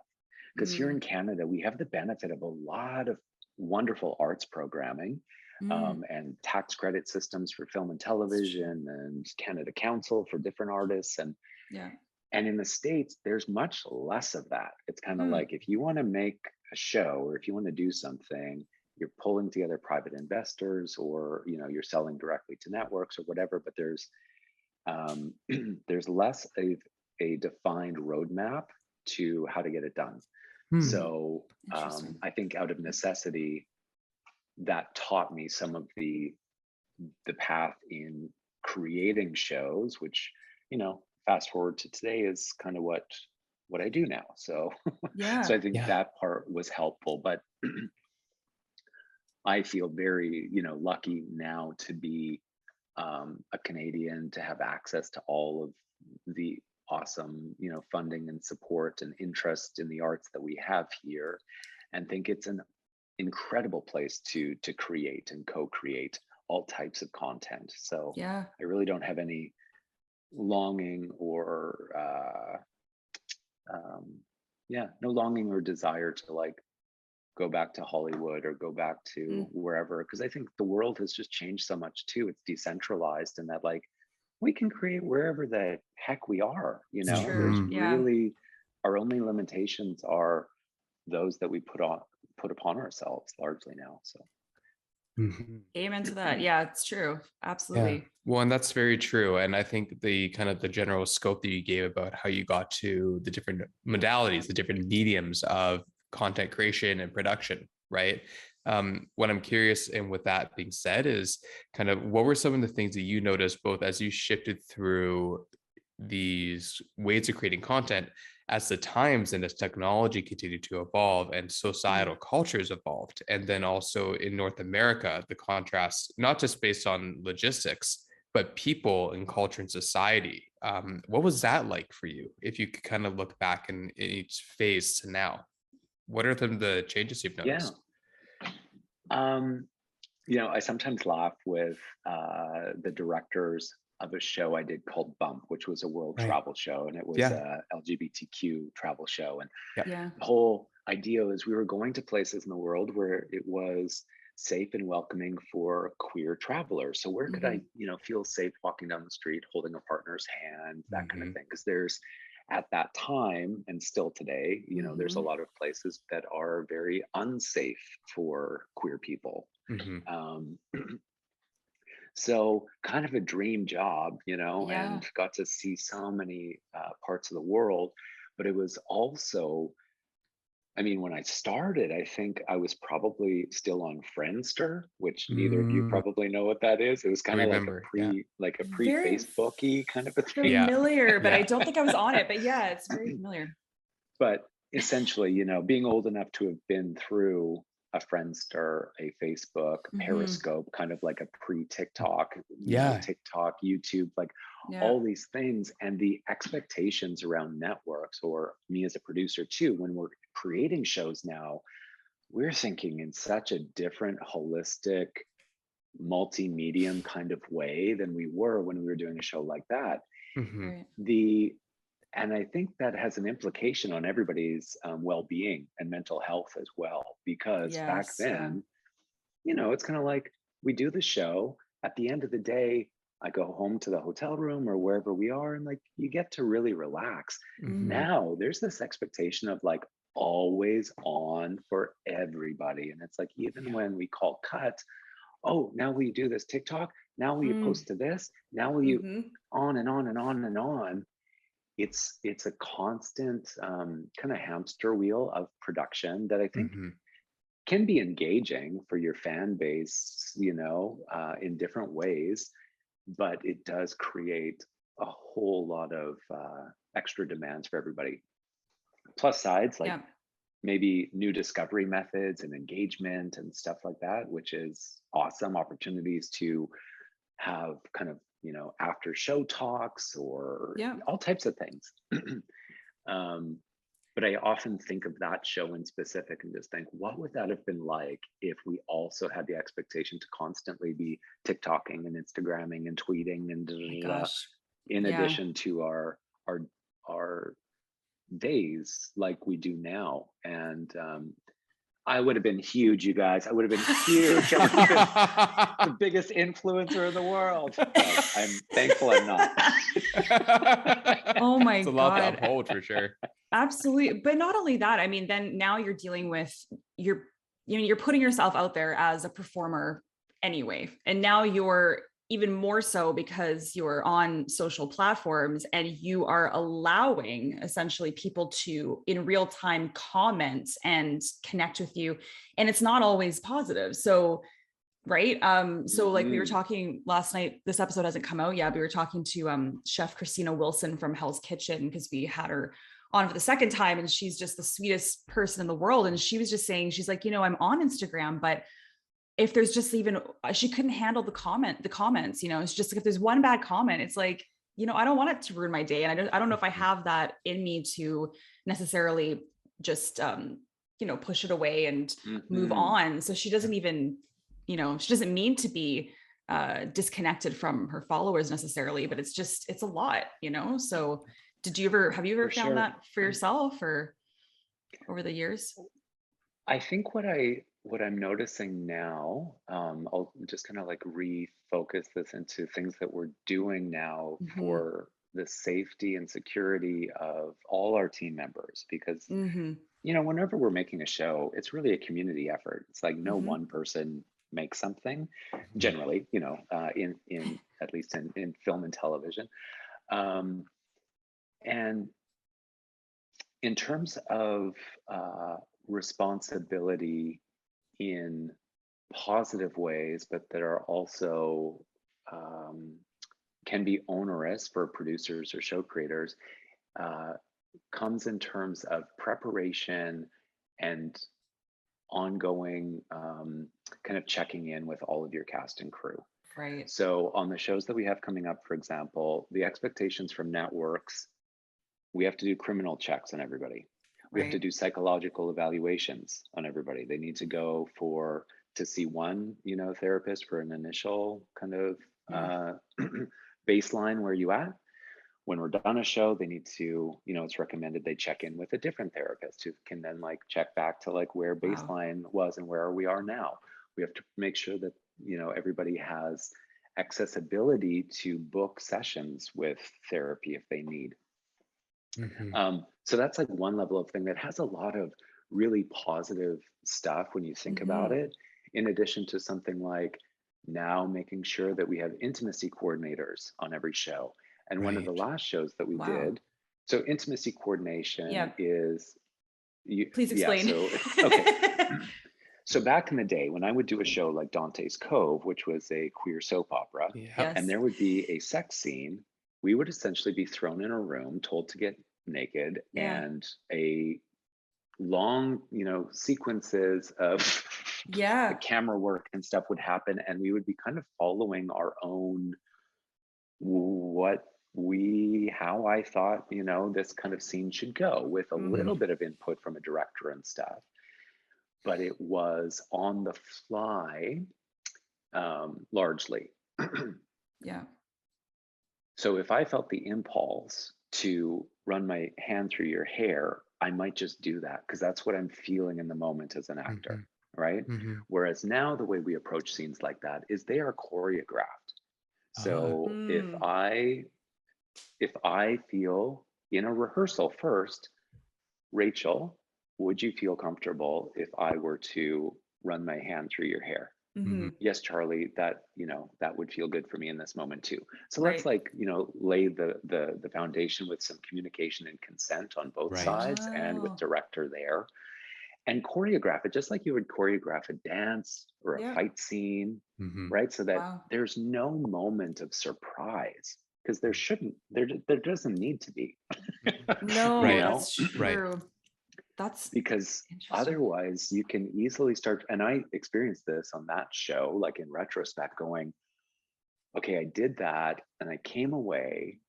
Speaker 3: Because here in Canada, we have the benefit of a lot of wonderful arts programming and tax credit systems for film and television, and Canada Council for different artists. And in the States, there's much less of that. It's kind of like, if you want to make a show or if you want to do something, you're pulling together private investors, or, you know, you're selling directly to networks or whatever, but there's less of a defined roadmap to how to get it done. So I think out of necessity, that taught me some of the path in creating shows, which, you know, fast forward to today is kind of what I do now. So so I think that part was helpful. But I feel very, you know, lucky now to be a Canadian, to have access to all of the awesome, you know, funding and support and interest in the arts that we have here, and think it's an incredible place to create and co-create all types of content. So I really don't have any longing or no longing or desire to like go back to Hollywood or go back to wherever, because I think the world has just changed so much too. It's decentralized, and that like we can create wherever the heck we are, you know. There's really, our only limitations are those that we put upon ourselves largely now. So
Speaker 2: amen to that. Yeah, it's true. Absolutely.
Speaker 1: Well, and that's very true. And I think the kind of the general scope that you gave about how you got to the different modalities, the different mediums of content creation and production, right? What I'm curious, and with that being said, is kind of what were some of the things that you noticed both as you shifted through these ways of creating content, as the times and as technology continued to evolve and societal cultures evolved, and then also in North America, the contrast, not just based on logistics, but people and culture and society. What was that like for you? If you could kind of look back in each phase to now, what are the changes you've noticed?
Speaker 3: You know, I sometimes laugh with the directors of a show I did called Bump, which was a world travel show, and it was a LGBTQ travel show. And the whole idea was we were going to places in the world where it was safe and welcoming for queer travelers. So where could I, you know, feel safe walking down the street, holding a partner's hand, that kind of thing? Because there's, at that time and still today, you know, there's a lot of places that are very unsafe for queer people. So kind of a dream job, you know, and got to see so many parts of the world. But it was also, I mean, when I started, I think I was probably still on Friendster, which neither of you probably know what that is. It was kind of like a pre-Facebooky kind of a thing.
Speaker 2: Familiar, but I don't think I was on it. But yeah, it's very familiar.
Speaker 3: But essentially, you know, being old enough to have been through a Friendster, a Facebook, Periscope, kind of like a pre-TikTok, you know, TikTok, YouTube, like all these things, and the expectations around networks, or me as a producer too, when we're creating shows now, we're thinking in such a different, holistic, multi-medium kind of way than we were when we were doing a show like that. And I think that has an implication on everybody's well-being and mental health as well, because back then, you know, it's kind of like we do the show. At the end of the day, I go home to the hotel room or wherever we are, and like you get to really relax. Now there's this expectation of like always on for everybody. And it's like, even when we call cut, oh, now will you do this TikTok? Now will you post to this? Now will you on and on and on and on? It's a constant kind of hamster wheel of production that I think can be engaging for your fan base, you know, in different ways, but it does create a whole lot of extra demands for everybody. Plus sides, like
Speaker 2: Yeah.
Speaker 3: maybe new discovery methods and engagement and stuff like that, which is awesome. Opportunities to have kind of, after show talks or
Speaker 2: Yeah.
Speaker 3: all types of things. But I often think of that show in specific and just think, what would that have been like if we also had the expectation to constantly be TikToking and Instagramming and tweeting and
Speaker 2: Oh my gosh.
Speaker 3: in
Speaker 2: Yeah.
Speaker 3: addition to our days like we do now. And I would have been huge, you guys. I would have been huge. I would have been the biggest influencer in the world. But I'm thankful I'm not.
Speaker 2: Oh my
Speaker 1: It's a lot to
Speaker 2: God.
Speaker 1: uphold for sure.
Speaker 2: Absolutely. But not only that, I mean, then now you're dealing with you're putting yourself out there as a performer anyway. And now you're even more so because you're on social platforms and you are allowing essentially people to in real time comment and connect with you. And it's not always positive. So right. So like we were talking last night, this episode hasn't come out yet. We were talking to Chef Christina Wilson from Hell's Kitchen because we had her on for the second time, and she's just the sweetest person in the world. And she was just saying, she's like, I'm on Instagram, but if there's just even, she couldn't handle the comments, it's just like, if there's one bad comment, it's like, I don't want it to ruin my day. And I don't know if I have that in me to necessarily just, push it away and move on. So she doesn't even, she doesn't mean to be disconnected from her followers necessarily, but it's a lot, so have you ever found that for yourself or over the years?
Speaker 3: I think what I'm noticing now, I'll just kind of like refocus this into things that we're doing now for the safety and security of all our team members, because whenever we're making a show, it's really a community effort. It's like no one person makes something generally, in at least in film and television. And in terms of responsibility in positive ways, but that are also can be onerous for producers or show creators, comes in terms of preparation and ongoing kind of checking in with all of your cast and crew.
Speaker 2: Right.
Speaker 3: So on the shows that we have coming up, for example, the expectations from networks, we have to do criminal checks on everybody. We have to do psychological evaluations on everybody. They need to go to see one, therapist for an initial kind of baseline where you at. When we're done a show, they need to, it's recommended they check in with a different therapist who can then like check back to like where baseline was and where we are now. We have to make sure that, everybody has accessibility to book sessions with therapy if they need. So that's like one level of thing that has a lot of really positive stuff when you think about it, in addition to something like now making sure that we have intimacy coordinators on every show. And one of the last shows that we did, so intimacy coordination is...
Speaker 2: Please explain.
Speaker 3: So back in the day when I would do a show like Dante's Cove, which was a queer soap opera, and there would be a sex scene, we would essentially be thrown in a room, told to get naked, and a long, sequences of the camera work and stuff would happen, and we would be kind of following our own how I thought, this kind of scene should go, with a little bit of input from a director and stuff. But it was on the fly, largely. So if I felt the impulse to run my hand through your hair, I might just do that because that's what I'm feeling in the moment as an actor, right? Whereas now the way we approach scenes like that is they are choreographed. So if I feel in a rehearsal first, Rachel, would you feel comfortable if I were to run my hand through your hair? Yes, Charlie, that would feel good for me in this moment too. So let's lay the foundation with some communication and consent on both sides, and with director there, and choreograph it just like you would choreograph a dance or a fight scene, right? So that there's no moment of surprise. because there doesn't need to be.
Speaker 2: No,
Speaker 1: Right.
Speaker 2: that's true.
Speaker 1: Right.
Speaker 2: That's
Speaker 3: Because
Speaker 2: interesting.
Speaker 3: otherwise you can easily start, and I experienced this on that show, like in retrospect, going, okay, I did that and I came away,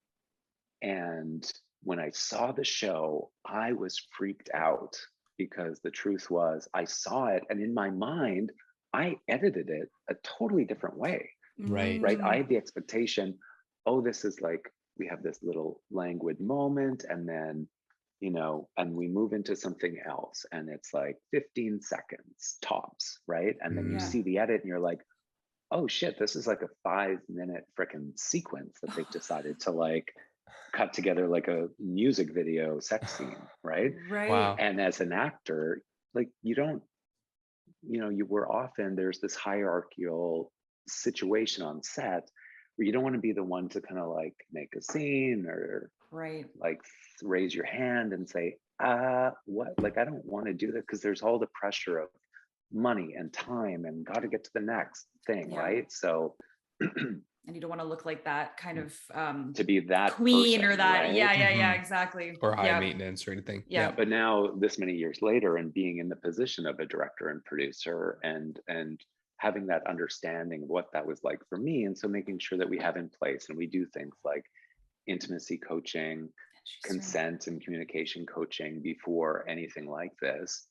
Speaker 3: and when I saw the show, I was freaked out, because the truth was I saw it, and in my mind, I edited it a totally different way,
Speaker 1: Right.
Speaker 3: right? I had the expectation, oh, this is like, we have this little languid moment, and then, and we move into something else, and it's like 15 seconds tops, right? And then you
Speaker 2: Yeah.
Speaker 3: see the edit and you're like, oh shit, this is like a 5-minute freaking sequence that they've decided to like cut together like a music video sex scene, right?
Speaker 2: Right.
Speaker 1: Wow.
Speaker 3: And as an actor, like you don't, you were often, there's this hierarchical situation on set where you don't want to be the one to kind of like make a scene or
Speaker 2: Right.
Speaker 3: like raise your hand and say, what? Like, I don't want to do that, because there's all the pressure of money and time and got to get to the next thing,
Speaker 2: Yeah.
Speaker 3: right? So
Speaker 2: And you don't want to look like that kind of
Speaker 3: to be that
Speaker 2: queen
Speaker 3: person,
Speaker 2: or that.
Speaker 3: right?
Speaker 2: Yeah, exactly.
Speaker 1: Or high
Speaker 2: Yeah.
Speaker 1: maintenance or anything.
Speaker 2: Yeah.
Speaker 3: But now, this many years later, and being in the position of a director and producer, and having that understanding of what that was like for me, and so making sure that we have in place, and we do things like intimacy coaching, consent and communication coaching before anything like this.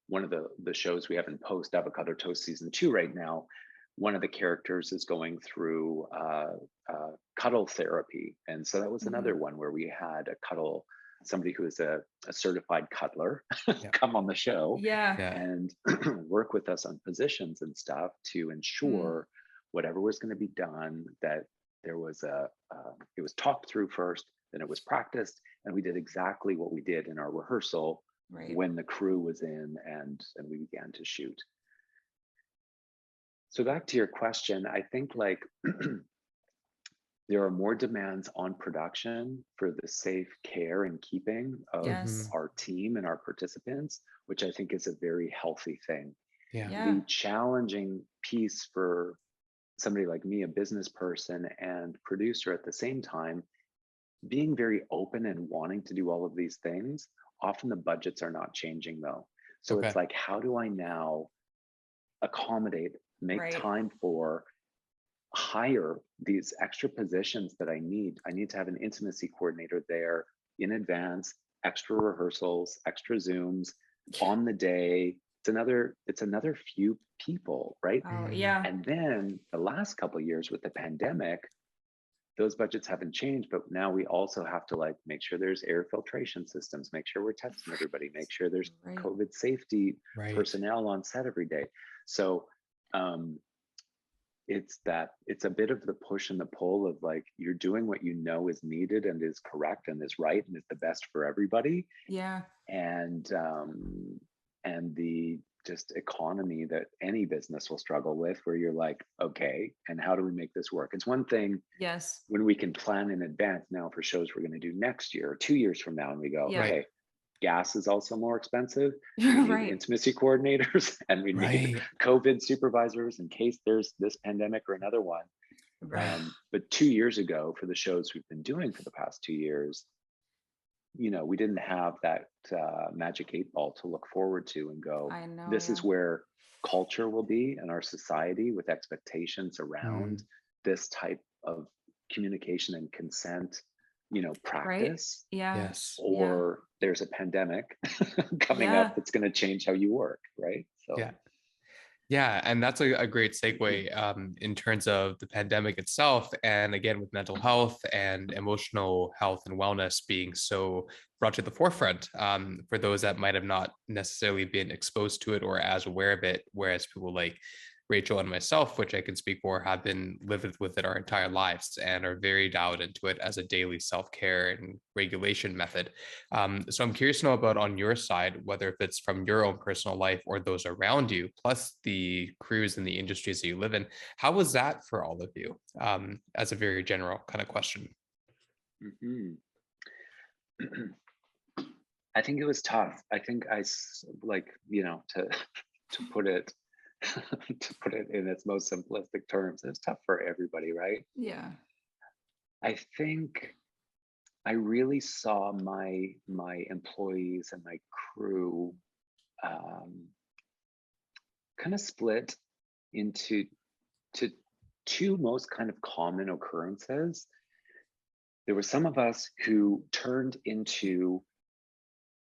Speaker 3: One of the shows we have in post, Avocado Toast season 2 right now, one of the characters is going through cuddle therapy, and so that was another one where we had somebody who is a certified cuddler come on the show and work with us on positions and stuff to ensure whatever was going to be done, that there was it was talked through first, then it was practiced, and we did exactly what we did in our rehearsal when the crew was in and we began to shoot. So back to your question, I think like there are more demands on production for the safe care and keeping of our team and our participants, which I think is a very healthy thing. The challenging piece for somebody like me, a business person and producer at the same time, being very open and wanting to do all of these things, often the budgets are not changing though. So it's like, how do I now accommodate, make time for, hire these extra positions that I need? I need to have an intimacy coordinator there in advance, extra rehearsals, extra Zooms on the day. It's another few people, right?
Speaker 2: Oh, yeah.
Speaker 3: And then the last couple of years with the pandemic, those budgets haven't changed, but now we also have to like make sure there's air filtration systems, make sure we're testing everybody, make sure there's COVID safety personnel on set every day. So it's a bit of the push and the pull of like, you're doing what you know is needed and is correct and is right and is the best for everybody.
Speaker 2: Yeah.
Speaker 3: And the just economy that any business will struggle with, where you're like, okay, and how do we make this work? It's one thing when we can plan in advance now for shows we're going to do next year or 2 years from now, and we go, okay, gas is also more expensive. We need intimacy coordinators and we need COVID supervisors in case there's this pandemic or another one. But 2 years ago, for the shows we've been doing for the past 2 years, we didn't have that magic 8-ball to look forward to and go, this is where culture will be in our society, with expectations around this type of communication and consent, practice. Or there's a pandemic coming up that's going to change how you work, right? So
Speaker 1: yeah, and that's a great segue in terms of the pandemic itself, and again with mental health and emotional health and wellness being so brought to the forefront for those that might have not necessarily been exposed to it or as aware of it, whereas people like Rachel and myself, which I can speak for, have been living with it our entire lives and are very dialed into it as a daily self-care and regulation method. So I'm curious to know about, on your side, whether if it's from your own personal life or those around you, plus the crews and the industries that you live in, how was that for all of you, as a very general kind of question?
Speaker 3: I think it was tough. I think to put it in its most simplistic terms, it's tough for everybody, right?
Speaker 2: Yeah.
Speaker 3: I think I really saw my employees and my crew kind of split into to two most kind of common occurrences. There were some of us who turned into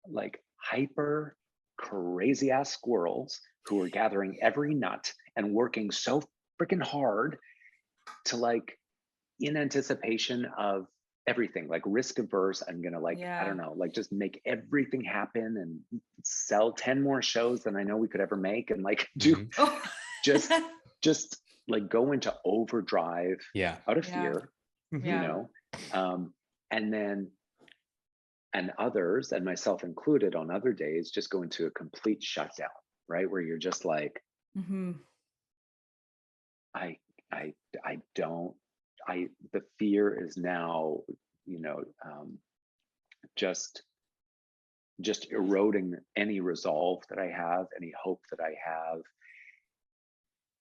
Speaker 3: like hyper crazy ass squirrels who were gathering every nut and working so freaking hard to like in anticipation of everything, like risk averse. I'm gonna like, I don't know, like just make everything happen and sell 10 more shows than I know we could ever make, and like do just like go into overdrive out of fear, you know. And then and others, and myself included, on other days just go into a complete shutdown, right? Where you're just like, the fear is now, you know, just eroding any resolve that I have, any hope that I have,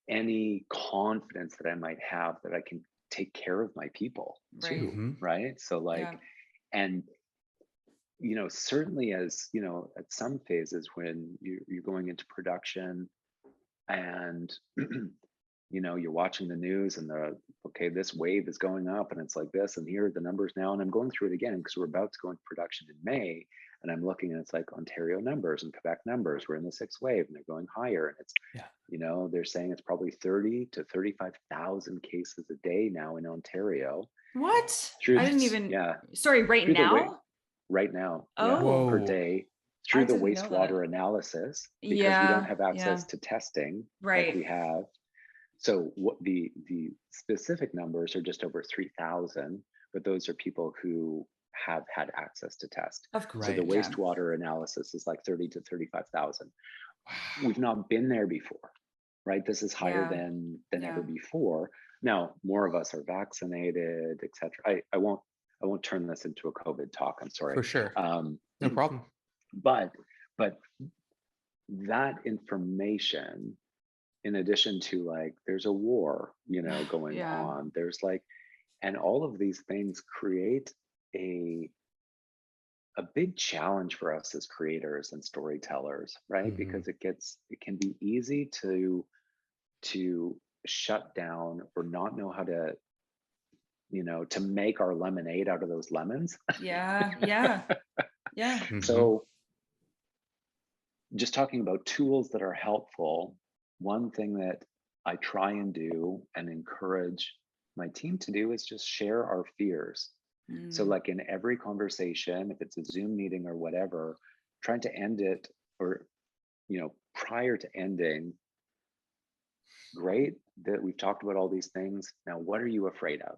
Speaker 3: any confidence that I might have that I can take care of my people too, right? So like, and you know, certainly as you know, at some phases when you're going into production and you know, you're watching the news and this wave is going up and it's like this, and here are the numbers now, and I'm going through it again because we're about to go into production in May, and I'm looking and it's like Ontario numbers and Quebec numbers, we're in the 6th wave and they're going higher, and it's you know, they're saying it's probably 30 to 35,000 cases a day now in Ontario.
Speaker 2: What? I didn't even sorry, right now?
Speaker 3: Right now, per day, through the wastewater analysis, because we don't have access to testing like we have. So what the specific numbers are just over 3,000, but those are people who have had access to test. Of course. So the wastewater analysis is like 30 to 35,000. We've not been there before, right? This is higher than ever before. Now, more of us are vaccinated, etc. I won't turn this into a COVID talk. I'm sorry.
Speaker 1: For sure. No problem.
Speaker 3: But that information, in addition to like, there's a war, you know, going on. There's like, and all of these things create a big challenge for us as creators and storytellers, right? Because it can be easy to shut down or not know how to, you know, to make our lemonade out of those lemons. So just talking about tools that are helpful, one thing that I try and do and encourage my team to do is just share our fears. So like in every conversation, if it's a Zoom meeting or whatever, trying to end it, or, you know, prior to ending, great that we've talked about all these things. Now, what are you afraid of?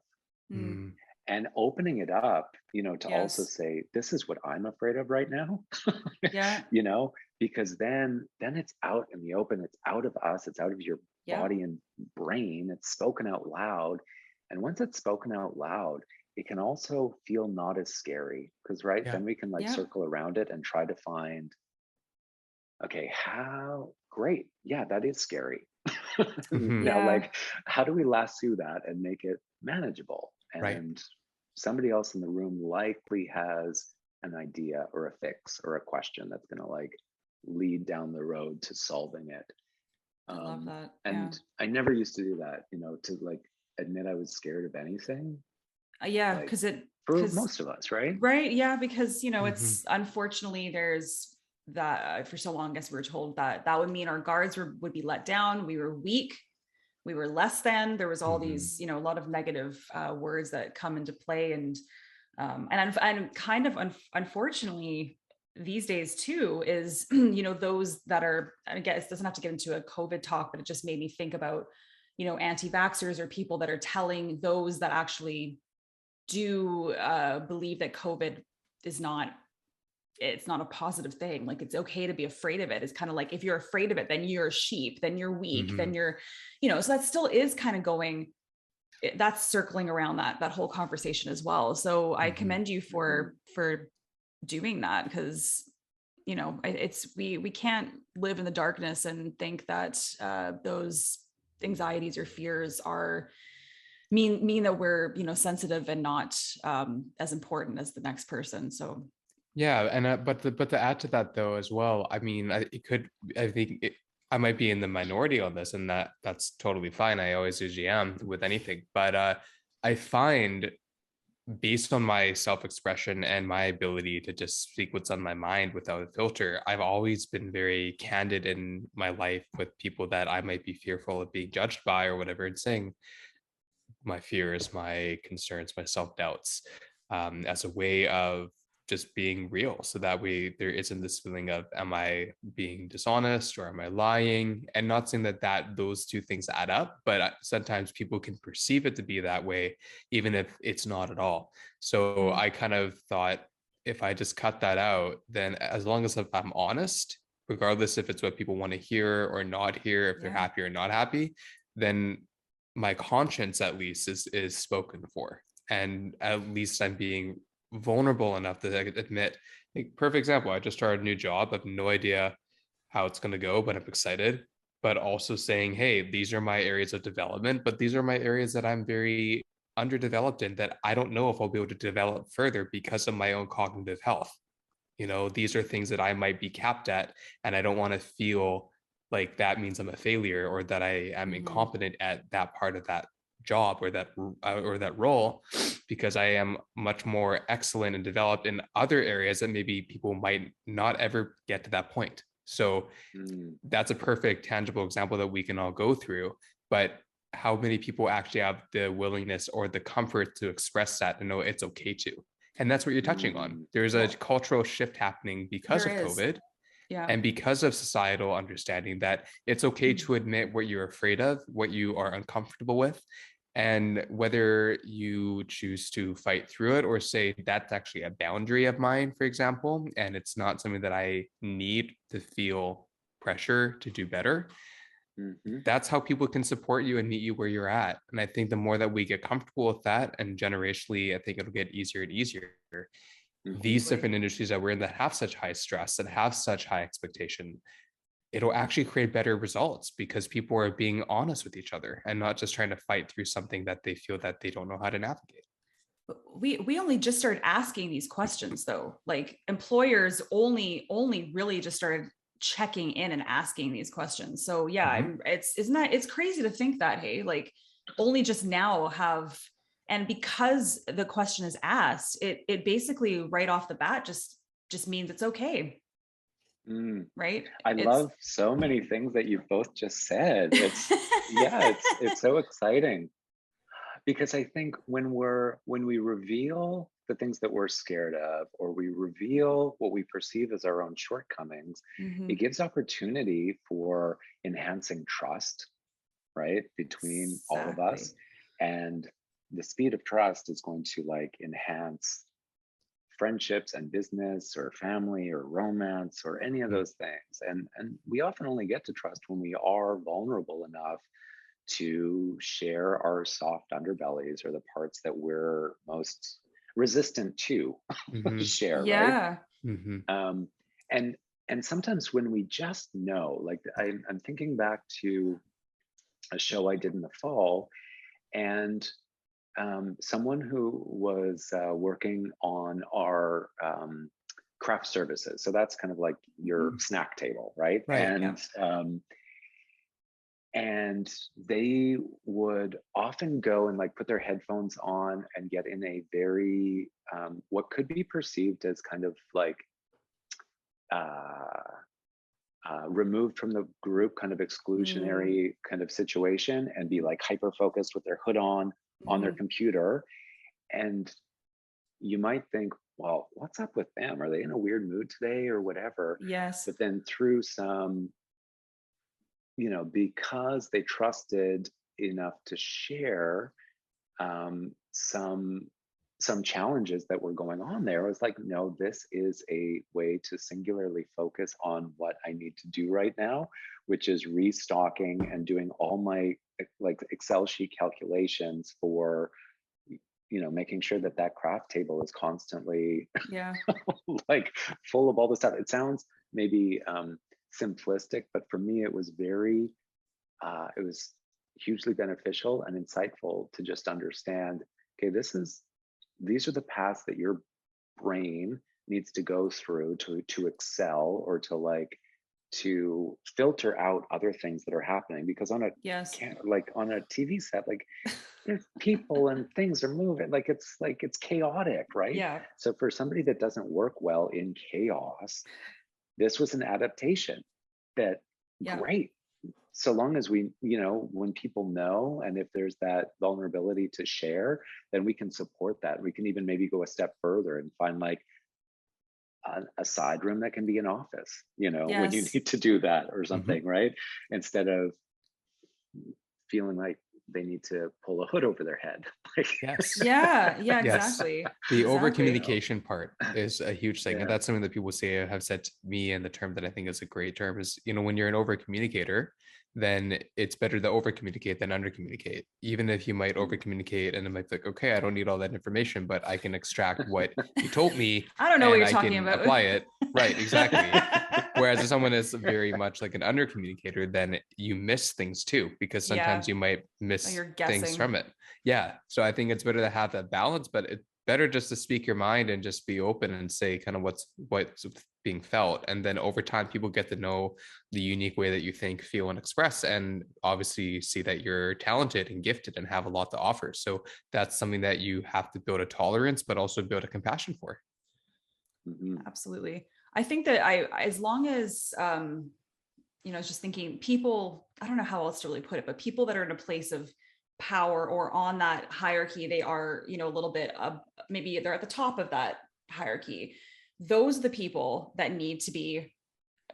Speaker 3: And opening it up, you know, to also say, this is what I'm afraid of right now. You know, because then it's out in the open, it's out of us, it's out of your body and brain, it's spoken out loud. And once it's spoken out loud, it can also feel not as scary, because then we can like circle around it and try to find, okay, how great, that is scary. Now, like, how do we lasso that and make it manageable? And somebody else in the room likely has an idea or a fix or a question that's going to like lead down the road to solving it.
Speaker 2: I love that.
Speaker 3: And I never used to do that, you know, to like admit I was scared of anything.
Speaker 2: Because
Speaker 3: for most of us, right?
Speaker 2: Because, you know, it's unfortunately there's that for so long, I guess we were told that would mean our guards would be let down. We were weak. We were less than. There was all these, you know, a lot of negative words that come into play, and kind of unfortunately these days too is, you know, those that are, I guess it doesn't have to get into a COVID talk, but it just made me think about, you know, anti-vaxxers or people that are telling those that actually do believe that COVID is it's not a positive thing. Like, it's okay to be afraid of it. It's kind of like, if you're afraid of it, then you're a sheep, then you're weak, then you're, you know, so that still is kind of going, that's circling around that whole conversation as well. So I commend you for doing that, because, you know, we can't live in the darkness and think that those anxieties or fears are mean that we're, sensitive and not as important as the next person. So
Speaker 1: Yeah, and but to add to that though as well, I mean, I might be in the minority on this, and that's totally fine. I always usually am with anything, but I find, based on my self-expression and my ability to just speak what's on my mind without a filter, I've always been very candid in my life with people that I might be fearful of being judged by or whatever, and saying my fears, my concerns, my self-doubts, as a way of just being real. So that way there isn't this feeling of, am I being dishonest or am I lying? And not saying that those two things add up, but sometimes people can perceive it to be that way, even if it's not at all. So I kind of thought, if I just cut that out, then as long as I'm honest, regardless if it's what people want to hear or not hear, if they're happy or not happy, then my conscience at least is spoken for, and at least I'm being vulnerable enough to admit, like, perfect example, I just started a new job, I have no idea how it's going to go, but I'm excited. But also saying, hey, these are my areas of development, but these are my areas that I'm very underdeveloped in, that I don't know if I'll be able to develop further because of my own cognitive health. These are things that I might be capped at, and I don't want to feel like that means I'm a failure, or that I am incompetent at that part of that job or that role, because I am much more excellent and developed in other areas that maybe people might not ever get to that point. So that's a perfect tangible example that we can all go through. But how many people actually have the willingness or the comfort to express that and know it's okay to? And that's what you're touching on. There's a cultural shift happening because of COVID.
Speaker 2: Yeah.
Speaker 1: And because of societal understanding that it's okay to admit what you're afraid of, what you are uncomfortable with, and whether you choose to fight through it or say that's actually a boundary of mine, for example, and it's not something that I need to feel pressure to do better. That's how people can support you and meet you where you're at. And I think the more that we get comfortable with that, and generationally, I think it'll get easier and easier. These different industries that we're in that have such high stress, that have such high expectation, it'll actually create better results because people are being honest with each other and not just trying to fight through something that they feel that they don't know how to navigate.
Speaker 2: We only just started asking these questions though. Like employers only really just started checking in and asking these questions. So yeah, it's crazy to think that, hey, like only just now have, and because the question is asked, it basically right off the bat just means it's okay. Right?
Speaker 3: I love so many things that you've both just said. It's so exciting, because I think when we reveal the things that we're scared of, or we reveal what we perceive as our own shortcomings, it gives opportunity for enhancing trust, right, between all of us. And the speed of trust is going to enhance friendships and business or family or romance or any of those things. And we often only get to trust when we are vulnerable enough to share our soft underbellies, or the parts that we're most resistant to share, right? And sometimes when we just know, like I'm thinking back to a show I did in the fall, and someone who was working on our craft services. So that's kind of like your snack table, right? And they would often go and put their headphones on and get in a very what could be perceived as kind of removed from the group, kind of exclusionary kind of situation, and be hyper focused with their hood on their computer. And you might think, well, what's up with them? Are they in a weird mood today or whatever?
Speaker 2: Yes.
Speaker 3: But then through some, because they trusted enough to share some challenges that were going on there, I was like, no, this is a way to singularly focus on what I need to do right now, which is restocking and doing all my Excel sheet calculations for making sure that craft table is constantly full of all the stuff. It sounds maybe simplistic, but for me it was very it was hugely beneficial and insightful to just understand, okay, these are the paths that your brain needs to go through to excel, or to filter out other things that are happening. Because on a on a TV set, like there's people and things are moving, it's chaotic, right?
Speaker 2: Yeah.
Speaker 3: So for somebody that doesn't work well in chaos, this was an adaptation that great. So long as we, when people know, and if there's that vulnerability to share, then we can support that. We can even maybe go a step further and find like a side room that can be an office, when you need to do that or something, right? Instead of feeling like they need to pull a hood over their head.
Speaker 2: Exactly.
Speaker 1: The over communication part is a huge thing. And that's something that people have said to me, and the term that I think is a great term is, when you're an over communicator, then it's better to over communicate than under communicate. Even if you might over communicate and it might be like, okay, I don't need all that information, but I can extract what you told me.
Speaker 2: I don't know what you're talking about.
Speaker 1: Apply it. Right, exactly. Whereas if someone is very much like an under communicator, then you miss things too, because sometimes you might miss things from it. Yeah. So I think it's better to have that balance, but it's better just to speak your mind and just be open and say kind of what's being felt. And then over time, people get to know the unique way that you think, feel, and express, and obviously see that you're talented and gifted and have a lot to offer. So that's something that you have to build a tolerance, but also build a compassion for.
Speaker 2: Absolutely. I think that as long as, I was just thinking people, I don't know how else to really put it, but people that are in a place of power or on that hierarchy, they are, a little bit, maybe they're at the top of that hierarchy. Those are the people that need to be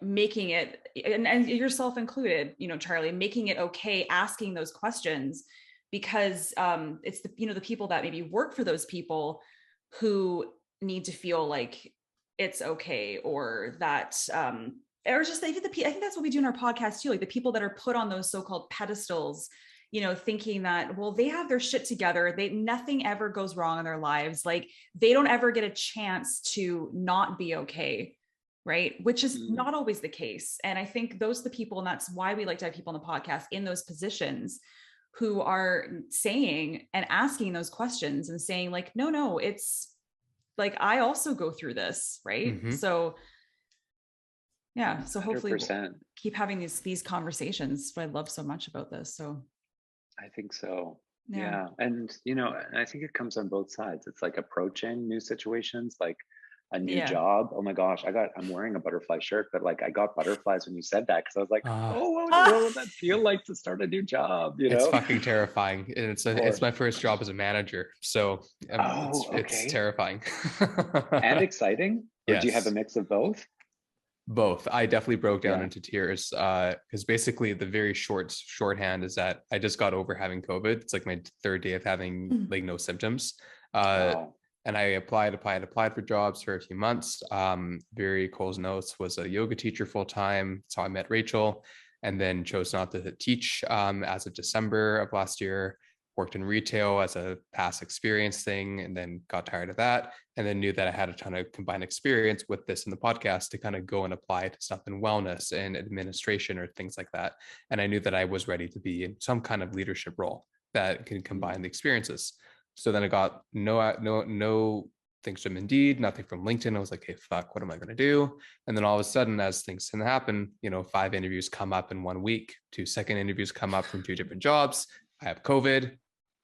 Speaker 2: making it, and yourself included, Charlie, making it okay, asking those questions, because it's the people that maybe work for those people who need to feel like it's okay, or that or just I think that's what we do in our podcast too, like the people that are put on those so-called pedestals, thinking that, well, they have their shit together, nothing ever goes wrong in their lives, like they don't ever get a chance to not be okay, right? Which is not always the case. And I think those are the people, and that's why we like to have people on the podcast in those positions who are saying and asking those questions and saying like, no, it's like, I also go through this, right? So so hopefully we'll keep having these conversations, what I love so much about this. So
Speaker 3: I think so. Yeah. And, I think it comes on both sides. It's like approaching new situations, like a new job. Oh my gosh, I'm wearing a butterfly shirt, but like I got butterflies when you said that, because I was like, what would that feel like to start a new job?
Speaker 1: It's fucking terrifying. And it's my first job as a manager. So it's terrifying.
Speaker 3: And exciting? Or do you have a mix of both?
Speaker 1: Both. I definitely broke down into tears because basically the very shorthand is that I just got over having COVID. It's like my third day of having like no symptoms. And I applied for jobs for a few months. Very Cole's Notes was a yoga teacher full time. That's how I met Rachel, and then chose not to teach as of December of last year. Worked in retail as a past experience thing, and then got tired of that, and then knew that I had a ton of combined experience with this in the podcast to kind of go and apply to stuff in wellness and administration or things like that. And I knew that I was ready to be in some kind of leadership role that can combine the experiences. So then I got no things from Indeed, nothing from LinkedIn. I was like, hey, fuck, what am I going to do? And then all of a sudden, as things can happen, 5 interviews come up in 1 week, 2 second interviews come up from 2 different jobs. I have COVID.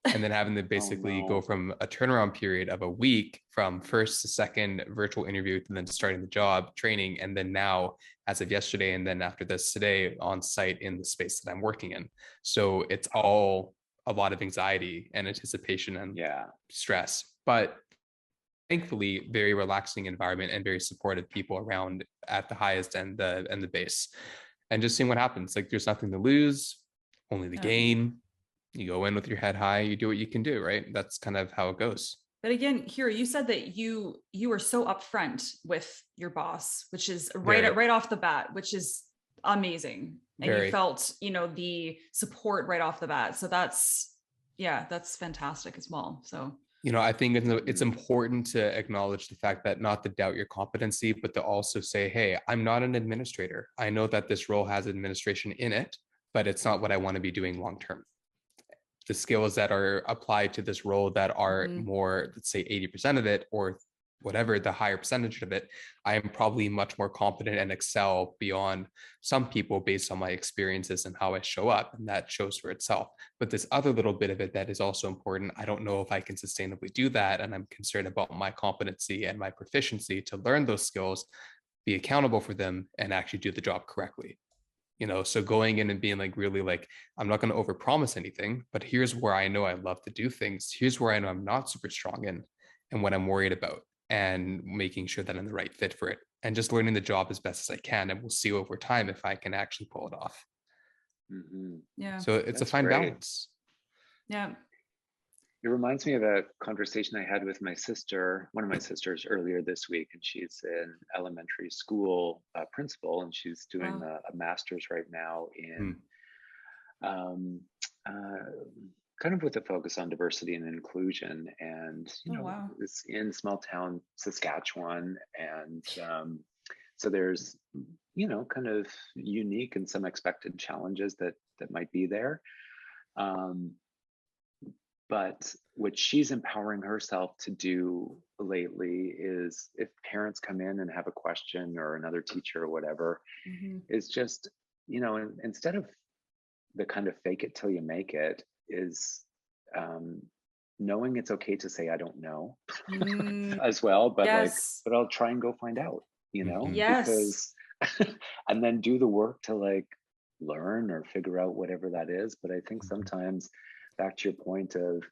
Speaker 1: And then having to basically go from a turnaround period of a week from first to second virtual interview to then starting the job, training, and then now as of yesterday, and then after this today on site in the space that I'm working in. So it's all a lot of anxiety and anticipation and stress, but thankfully very relaxing environment and very supportive people around at the highest and the base, and just seeing what happens. Like there's nothing to lose, only the gain. You go in with your head high, you do what you can do, right? That's kind of how it goes.
Speaker 2: But again, Hiro, you said that you were so upfront with your boss, which is right off the bat, which is amazing. And you felt, the support right off the bat. So that's fantastic as well. So,
Speaker 1: I think it's important to acknowledge the fact that not to doubt your competency, but to also say, hey, I'm not an administrator. I know that this role has administration in it, but it's not what I want to be doing long term. the skills that are applied to this role that are
Speaker 2: Mhm.
Speaker 1: more, let's say 80% of it, or whatever the higher percentage of it, I am probably much more competent and excel beyond some people based on my experiences and how I show up. And that shows for itself. But this other little bit of it that is also important, I don't know if I can sustainably do that. And I'm concerned about my competency and my proficiency to learn those skills, be accountable for them, and actually do the job correctly. So going in and being like, really like, I'm not going to overpromise anything, but here's where I know I love to do things. Here's where I know I'm not super strong in and what I'm worried about, and making sure that I'm the right fit for it, and just learning the job as best as I can. And we'll see over time if I can actually pull it off.
Speaker 2: Yeah.
Speaker 1: So it's a
Speaker 3: That's
Speaker 1: fine
Speaker 3: great.
Speaker 1: balance.
Speaker 2: Yeah.
Speaker 3: It reminds me of a conversation I had with my sister, one of my sisters, earlier this week, and she's an elementary school principal, and she's doing
Speaker 2: Wow.
Speaker 3: a master's right now in
Speaker 1: Hmm.
Speaker 3: kind of with a focus on diversity and inclusion, and
Speaker 2: Oh, wow.
Speaker 3: it's in small town Saskatchewan, and so there's kind of unique and some expected challenges that might be there. But what she's empowering herself to do lately is, if parents come in and have a question, or another teacher or whatever,
Speaker 2: Mhm.
Speaker 3: is just, instead of the kind of fake it till you make it, is knowing it's okay to say, I don't know
Speaker 2: Mm,
Speaker 3: as well, but
Speaker 2: yes.
Speaker 3: but I'll try and go find out,
Speaker 1: Mhm.
Speaker 2: Yes.
Speaker 3: because, and then do the work to learn or figure out whatever that is. But I think sometimes, back to your point of,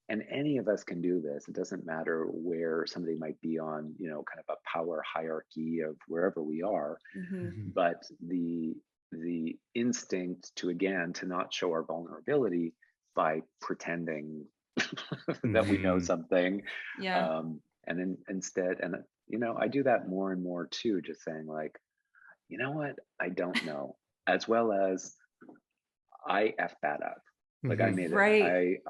Speaker 3: and any of us can do this, it doesn't matter where somebody might be on, kind of a power hierarchy of wherever we are,
Speaker 2: Mhm.
Speaker 1: Mhm.
Speaker 3: but the instinct to, again, to not show our vulnerability by pretending that we know
Speaker 1: Mhm.
Speaker 3: something,
Speaker 2: Yeah.
Speaker 3: and then instead, and I do that more and more too, just saying like, you know what, I don't know, as well as I effed that up. Like, I
Speaker 1: Mhm.
Speaker 3: made it.
Speaker 2: Right.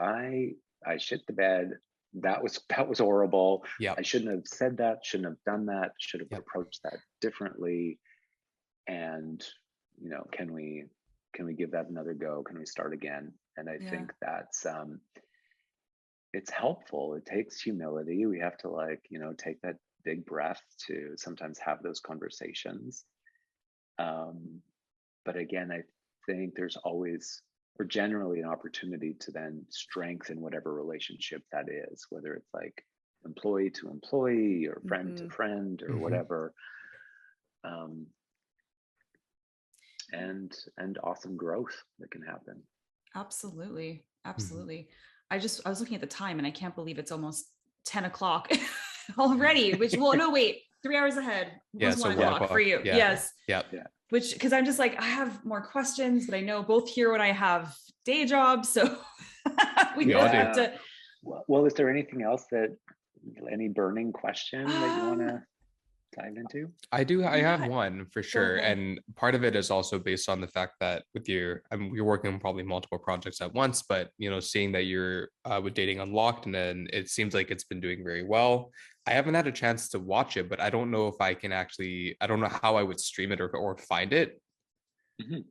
Speaker 3: I shit the bed. That was horrible. I
Speaker 1: Yep.
Speaker 3: shouldn't have said that. Shouldn't have done that. Should have
Speaker 1: Yep.
Speaker 3: approached that differently. And can we give that another go? Can we start again? And I
Speaker 2: Yeah.
Speaker 3: think that's it's helpful. It takes humility. We have to take that big breath to sometimes have those conversations. But again, I think there's always, or generally, an opportunity to then strengthen whatever relationship that is, whether it's like employee to employee, or friend to
Speaker 2: Mhm.
Speaker 3: friend, or
Speaker 1: Mhm.
Speaker 3: whatever. Um, and awesome growth that can happen.
Speaker 2: Absolutely.
Speaker 1: Mhm.
Speaker 2: Absolutely. I was looking at the time and I can't believe it's almost 10 o'clock already, which, well, no, wait, 3 hours ahead.
Speaker 1: Yeah.
Speaker 2: Was
Speaker 1: So
Speaker 2: 1
Speaker 1: 1
Speaker 2: o'clock for
Speaker 1: o'clock.
Speaker 2: you.
Speaker 1: Yeah.
Speaker 2: Yes.
Speaker 1: Yep.
Speaker 3: Yeah.
Speaker 2: Which, because I'm just like, I have more questions, but I know both here when I have day jobs. So we
Speaker 1: We
Speaker 2: both
Speaker 1: all do.
Speaker 2: have
Speaker 3: Yeah.
Speaker 2: to.
Speaker 3: Well, is there anything else any burning question that you want
Speaker 2: Um,
Speaker 3: to dive into?
Speaker 1: I do. I have
Speaker 2: yeah,
Speaker 1: one for
Speaker 2: go
Speaker 1: sure.
Speaker 2: ahead.
Speaker 1: And part of it is also based on the fact that with you're working on probably multiple projects at once, but, seeing that you're with Dating Unlocked, and then it seems like it's been doing very well. I haven't had a chance to watch it, but I don't know if I can actually, I don't know how I would stream it or find it.
Speaker 3: Mhm.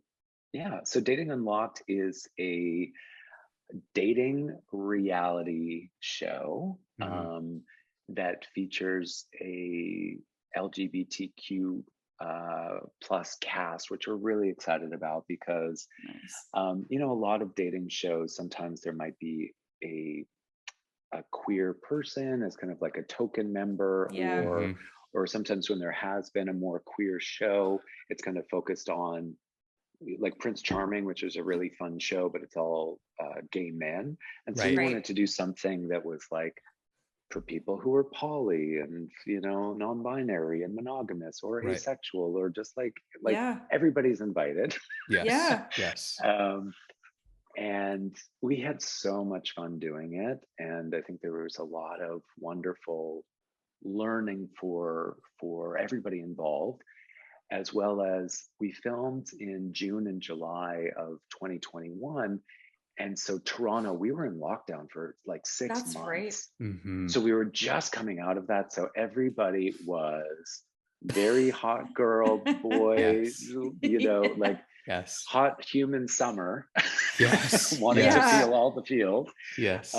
Speaker 3: Yeah. So Dating Unlocked is a dating reality show
Speaker 1: Mhm.
Speaker 3: that features a LGBTQ plus cast, which we're really excited about, because
Speaker 2: Nice.
Speaker 3: a lot of dating shows, sometimes there might be a queer person as kind of like a token member,
Speaker 2: Yeah.
Speaker 1: Mhm.
Speaker 3: or sometimes when there has been a more queer show, it's kind of focused on, like Prince Charming, which is a really fun show, but it's all gay men. And so we
Speaker 1: Right.
Speaker 2: Right.
Speaker 3: wanted to do something that was like for people who are poly and non-binary and monogamous or
Speaker 1: Right.
Speaker 3: asexual, or just like
Speaker 2: Yeah.
Speaker 3: everybody's invited.
Speaker 1: Yes.
Speaker 2: Yeah.
Speaker 1: Yes.
Speaker 3: And we had so much fun doing it, and I think there was a lot of wonderful learning for everybody involved, as well as we filmed in June and July of 2021. And so Toronto, we were in lockdown for like 6
Speaker 2: That's right.
Speaker 3: months.
Speaker 1: Mhm.
Speaker 3: So we were just coming out of that. So everybody was very hot girl, boy,
Speaker 1: Yes.
Speaker 3: like
Speaker 1: Yes.
Speaker 3: hot human summer,
Speaker 1: Yes.
Speaker 3: wanting to
Speaker 1: Yes.
Speaker 3: feel all the feels,
Speaker 1: Yes.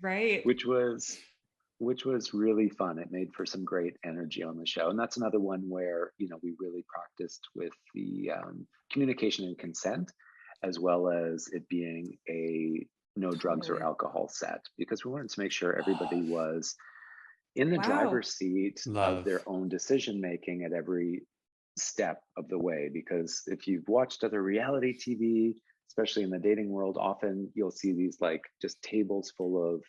Speaker 2: Right.
Speaker 3: which was really fun. It made for some great energy on the show. And that's another one where, you know, we really practiced with the communication and consent, as well as it being a no drugs or
Speaker 2: Totally.
Speaker 3: alcohol set, because we wanted to make sure everybody was in the
Speaker 2: Wow.
Speaker 3: driver's seat of
Speaker 1: Love.
Speaker 3: their own decision making at every step of the way. Because if you've watched other reality TV, especially in the dating world, often you'll see these like just tables full of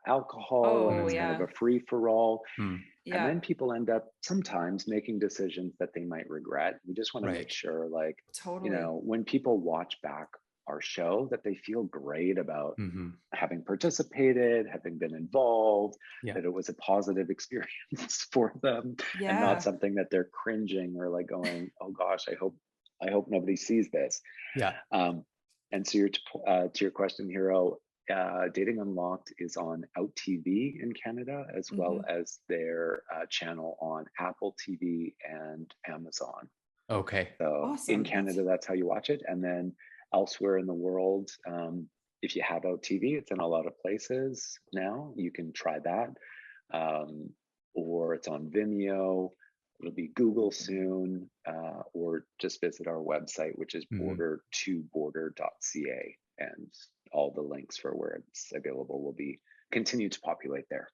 Speaker 3: alcohol, and
Speaker 2: Oh,
Speaker 3: it's kind of
Speaker 2: yeah.
Speaker 3: a free for all.
Speaker 1: Hmm.
Speaker 3: And
Speaker 2: Yeah,
Speaker 3: then people end up sometimes making decisions that they might regret. We just want to make
Speaker 1: Right.
Speaker 3: sure, like, you
Speaker 2: totally.
Speaker 3: know, when people watch back our show, that they feel great about
Speaker 1: Hmm.
Speaker 3: having participated, having been involved,
Speaker 1: Yeah.
Speaker 3: that it was a positive experience for them, and not
Speaker 2: Yeah.
Speaker 3: something that they're cringing or like going, "Oh gosh, I hope nobody sees this."
Speaker 1: Yeah.
Speaker 3: Um, and so to your question, Hero, Dating Unlocked is on OUTtv in Canada, as well
Speaker 2: Hmm.
Speaker 3: as their channel on Apple TV and Amazon.
Speaker 1: Okay.
Speaker 3: So in
Speaker 2: Awesome. That's
Speaker 3: Canada, that's how you watch it. And then elsewhere in the world, if you have OUTtv, it's in a lot of places now. You can try that. Um, or it's on Vimeo. It'll be Google soon, or just visit our website, which is
Speaker 1: Hmm.
Speaker 3: border2border.ca, and all the links for where it's available will be continue to populate there.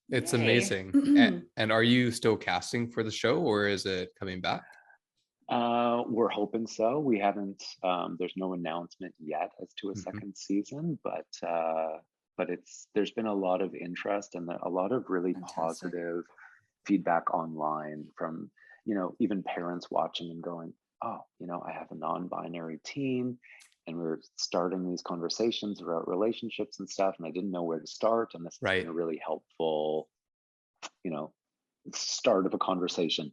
Speaker 1: It's
Speaker 2: yay.
Speaker 1: amazing. And are you still casting for the show, or is it coming back?
Speaker 3: We're hoping so. We haven't. There's no announcement yet as to a
Speaker 1: Hmm.
Speaker 3: second season, but there's been a lot of interest and a lot of really
Speaker 2: Fantastic.
Speaker 3: positive feedback online from, you know, even parents watching and going, "Oh, you know, I have a non-binary teen, and we're starting these conversations about relationships and stuff, and I didn't know where to start, and this has been
Speaker 1: Right.
Speaker 3: a really helpful, you know, start of a conversation."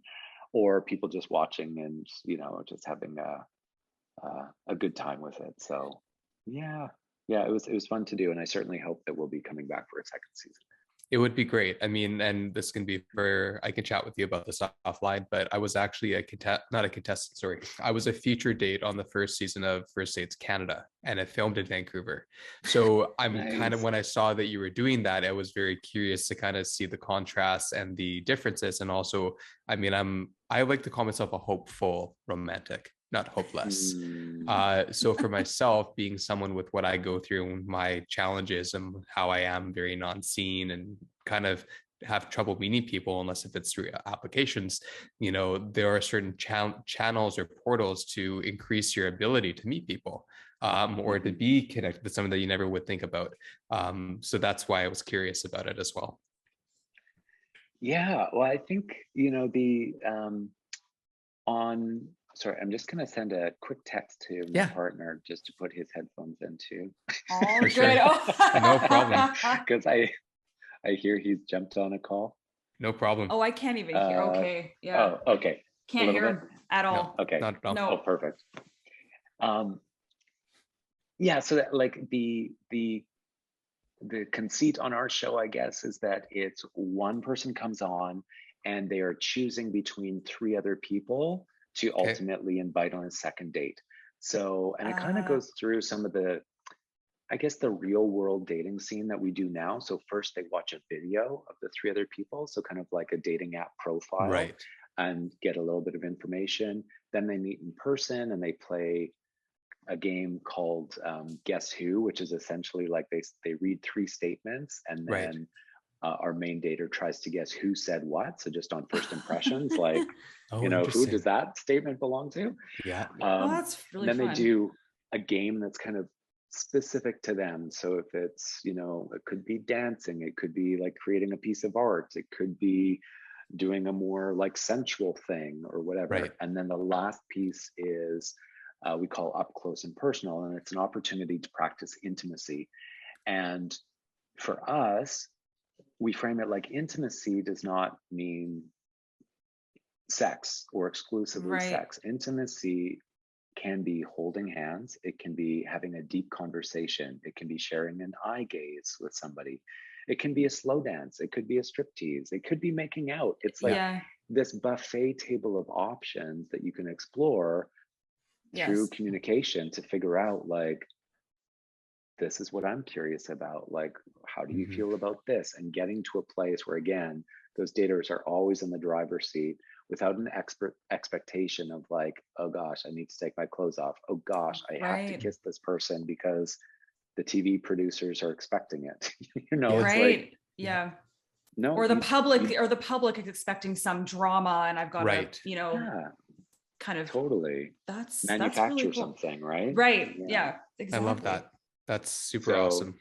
Speaker 3: Or people just watching and, you know, just having a good time with it. So yeah, it was fun to do, and I certainly hope that we'll be coming back for a second season.
Speaker 1: It would be great. I mean, and this can be for, I can chat with you about this offline, but I was actually not a contestant, sorry. I was a featured date on the first season of First Dates Canada, and it filmed in Vancouver. So I'm kind of,
Speaker 3: Nice.
Speaker 1: when I saw that you were doing that, I was very curious to kind of see the contrasts and the differences. And also, I mean, I like to call myself a hopeful romantic, not hopeless.
Speaker 3: Mm,
Speaker 1: So for myself, being someone with what I go through and my challenges and how I am very non-seen and kind of have trouble meeting people unless if it's through applications, you know, there are certain channels or portals to increase your ability to meet people, or to
Speaker 3: mhm.
Speaker 1: be connected with someone that you never would think about. So that's why I was curious about it as well.
Speaker 3: Yeah, well, I think, you know, the on sorry, I'm just gonna send a quick text to my
Speaker 1: Yeah,
Speaker 3: partner just to put his headphones into,
Speaker 2: All
Speaker 1: for
Speaker 2: good.
Speaker 1: sure. No problem.
Speaker 2: Oh.
Speaker 3: because I hear he's jumped on a call.
Speaker 1: No problem.
Speaker 2: Oh, I can't even hear.
Speaker 3: Uh,
Speaker 2: Okay. Yeah.
Speaker 3: oh, okay, a
Speaker 2: Can't
Speaker 3: little
Speaker 2: hear
Speaker 3: bit.
Speaker 2: him at
Speaker 1: No,
Speaker 2: all.
Speaker 3: Okay.
Speaker 1: not at all.
Speaker 3: Oh,
Speaker 2: No.
Speaker 3: perfect. Um, yeah, so that, like, the conceit on our show, I guess, is that it's one person comes on and they are choosing between three other people to
Speaker 1: Okay.
Speaker 3: ultimately invite on a second date. So, and it kind of
Speaker 2: Uh,
Speaker 3: goes through some of the, I guess, the real world dating scene that we do now. So first they watch a video of the three other people, so kind of like a dating app profile,
Speaker 1: Right.
Speaker 3: and get a little bit of information. Then they meet in person and they play a game called Guess Who, which is essentially like they read three statements, and
Speaker 1: Right.
Speaker 3: then our main dater tries to guess who said what. So just on first impressions, like,
Speaker 1: Oh,
Speaker 3: you know, who does
Speaker 1: interesting.
Speaker 3: that statement belong to?
Speaker 1: Yeah.
Speaker 2: oh,
Speaker 3: Um,
Speaker 2: that's really
Speaker 3: then they
Speaker 2: fun.
Speaker 3: do a game that's kind of specific to them. So if it's, you know, it could be dancing, it could be like creating a piece of art, it could be doing a more like sensual thing or whatever.
Speaker 1: Right.
Speaker 3: And then the last piece is we call up close and personal, and it's an opportunity to practice intimacy. And for us, we frame it like intimacy does not mean sex or exclusively
Speaker 2: Right.
Speaker 3: sex. Intimacy can be holding hands, it can be having a deep conversation, it can be sharing an eye gaze with somebody, it can be a slow dance, it could be a striptease, it could be making out. It's like
Speaker 1: Yeah.
Speaker 2: Yeah.
Speaker 3: this buffet table of options that you can explore through communication to figure out like, this is what I'm curious about. Like, how do you feel about this? And getting to a place where, again, those daters are always in the driver's seat without an expectation of like, oh gosh, I need to take my clothes off. Oh gosh, I have to kiss this person because the TV producers are expecting it. You know, it's like, no,
Speaker 2: or the public is expecting some drama, and I've got to, you know, kind of
Speaker 3: totally manufacture
Speaker 2: that's really cool.
Speaker 3: something, right?
Speaker 2: Right. Yeah, exactly.
Speaker 1: I love that. That's super awesome.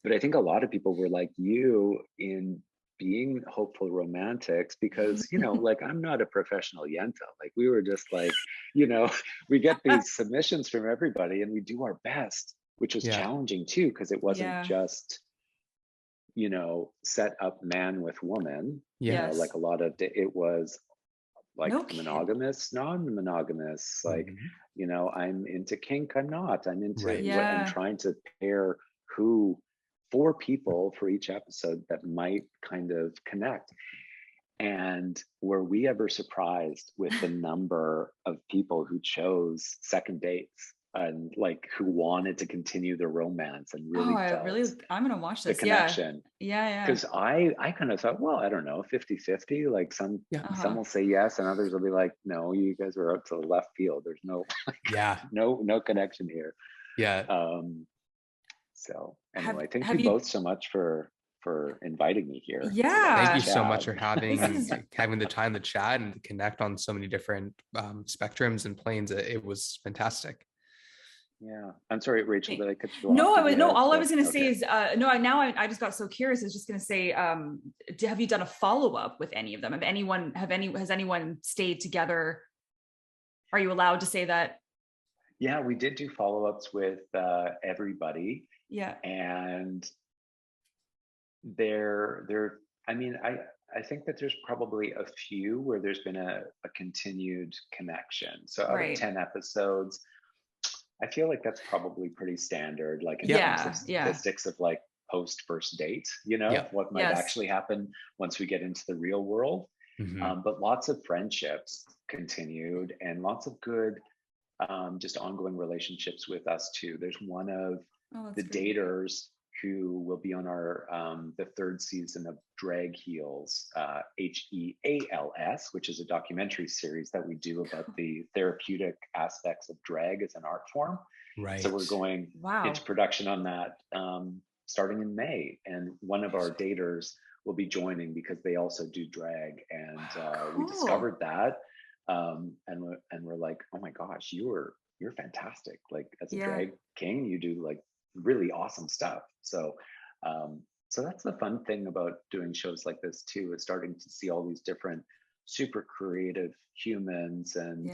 Speaker 3: But I think a lot of people were like you in being hopeful romantics, because, you know, like, I'm not a professional yenta. Like, we were just like, you know, we get these submissions from everybody and we do our best, which was challenging too, because it wasn't just, you know, set up man with woman. You know, like a lot of it was like monogamous, non-monogamous, like, you know, I'm into kink, I'm not, I'm into and trying to pair 4 people for each episode that might kind of connect. And were we ever surprised with the number of people who chose second dates and like who wanted to continue the romance and really
Speaker 2: I'm gonna watch this.
Speaker 3: The connection. Because I kind of thought, well, I don't know, 50-50, like some will say yes and others will be like, no, you guys are out to the left field, there's no no connection here. So anyway, thank you both so much for inviting me here.
Speaker 1: Thank you so much for having the time to chat and connect on so many different spectrums and planes. It was fantastic.
Speaker 3: I'm sorry, Rachel, did I cut you off?
Speaker 2: All I was going to say is I just got so curious. I was just going to say, have you done a follow-up with any of them? Has anyone stayed together? Are you allowed to say that?
Speaker 3: Yeah, we did do follow-ups with everybody. And I think that there's probably a few where there's been a continued connection. So out of 10 episodes, I feel like that's probably pretty standard, like in terms of statistics of like post first date, you know, what might actually happen once we get into the real world. But lots of friendships continued and lots of good just ongoing relationships with us too. There's one of the daters who will be on our the 3rd season of Drag Heals, HEALS, which is a documentary series that we do about the therapeutic aspects of drag as an art form. So we're going into production on that starting in May, and one of our daters will be joining because they also do drag, and we discovered that, and we're like, oh my gosh, you're fantastic, like as a drag king, you do like really awesome stuff. So that's the fun thing about doing shows like this too, is starting to see all these different super creative humans and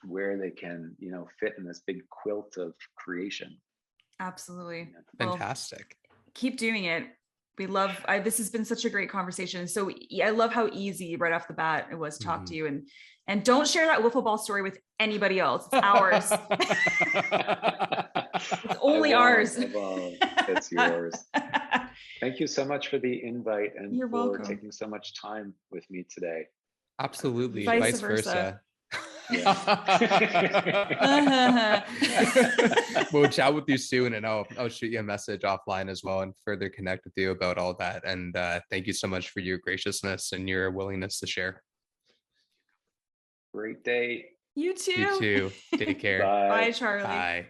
Speaker 3: where they can, you know, fit in this big quilt of creation.
Speaker 2: Absolutely.
Speaker 1: Fantastic.
Speaker 2: Well, keep doing it. We love, this has been such a great conversation. So I love how easy right off the bat it was to talk to you, and don't share that wiffle ball story with anybody else. It's ours. It's only ours.
Speaker 3: It's yours. Thank you so much for the invite and
Speaker 2: You're welcome.
Speaker 3: taking so much time with me today.
Speaker 1: Absolutely. Vice versa. We'll chat with you soon, and I'll shoot you a message offline as well and further connect with you about all that. And thank you so much for your graciousness and your willingness to share.
Speaker 3: Great day.
Speaker 2: You too.
Speaker 1: You too. Take care.
Speaker 3: Bye.
Speaker 2: Bye, Charlie.
Speaker 1: Bye.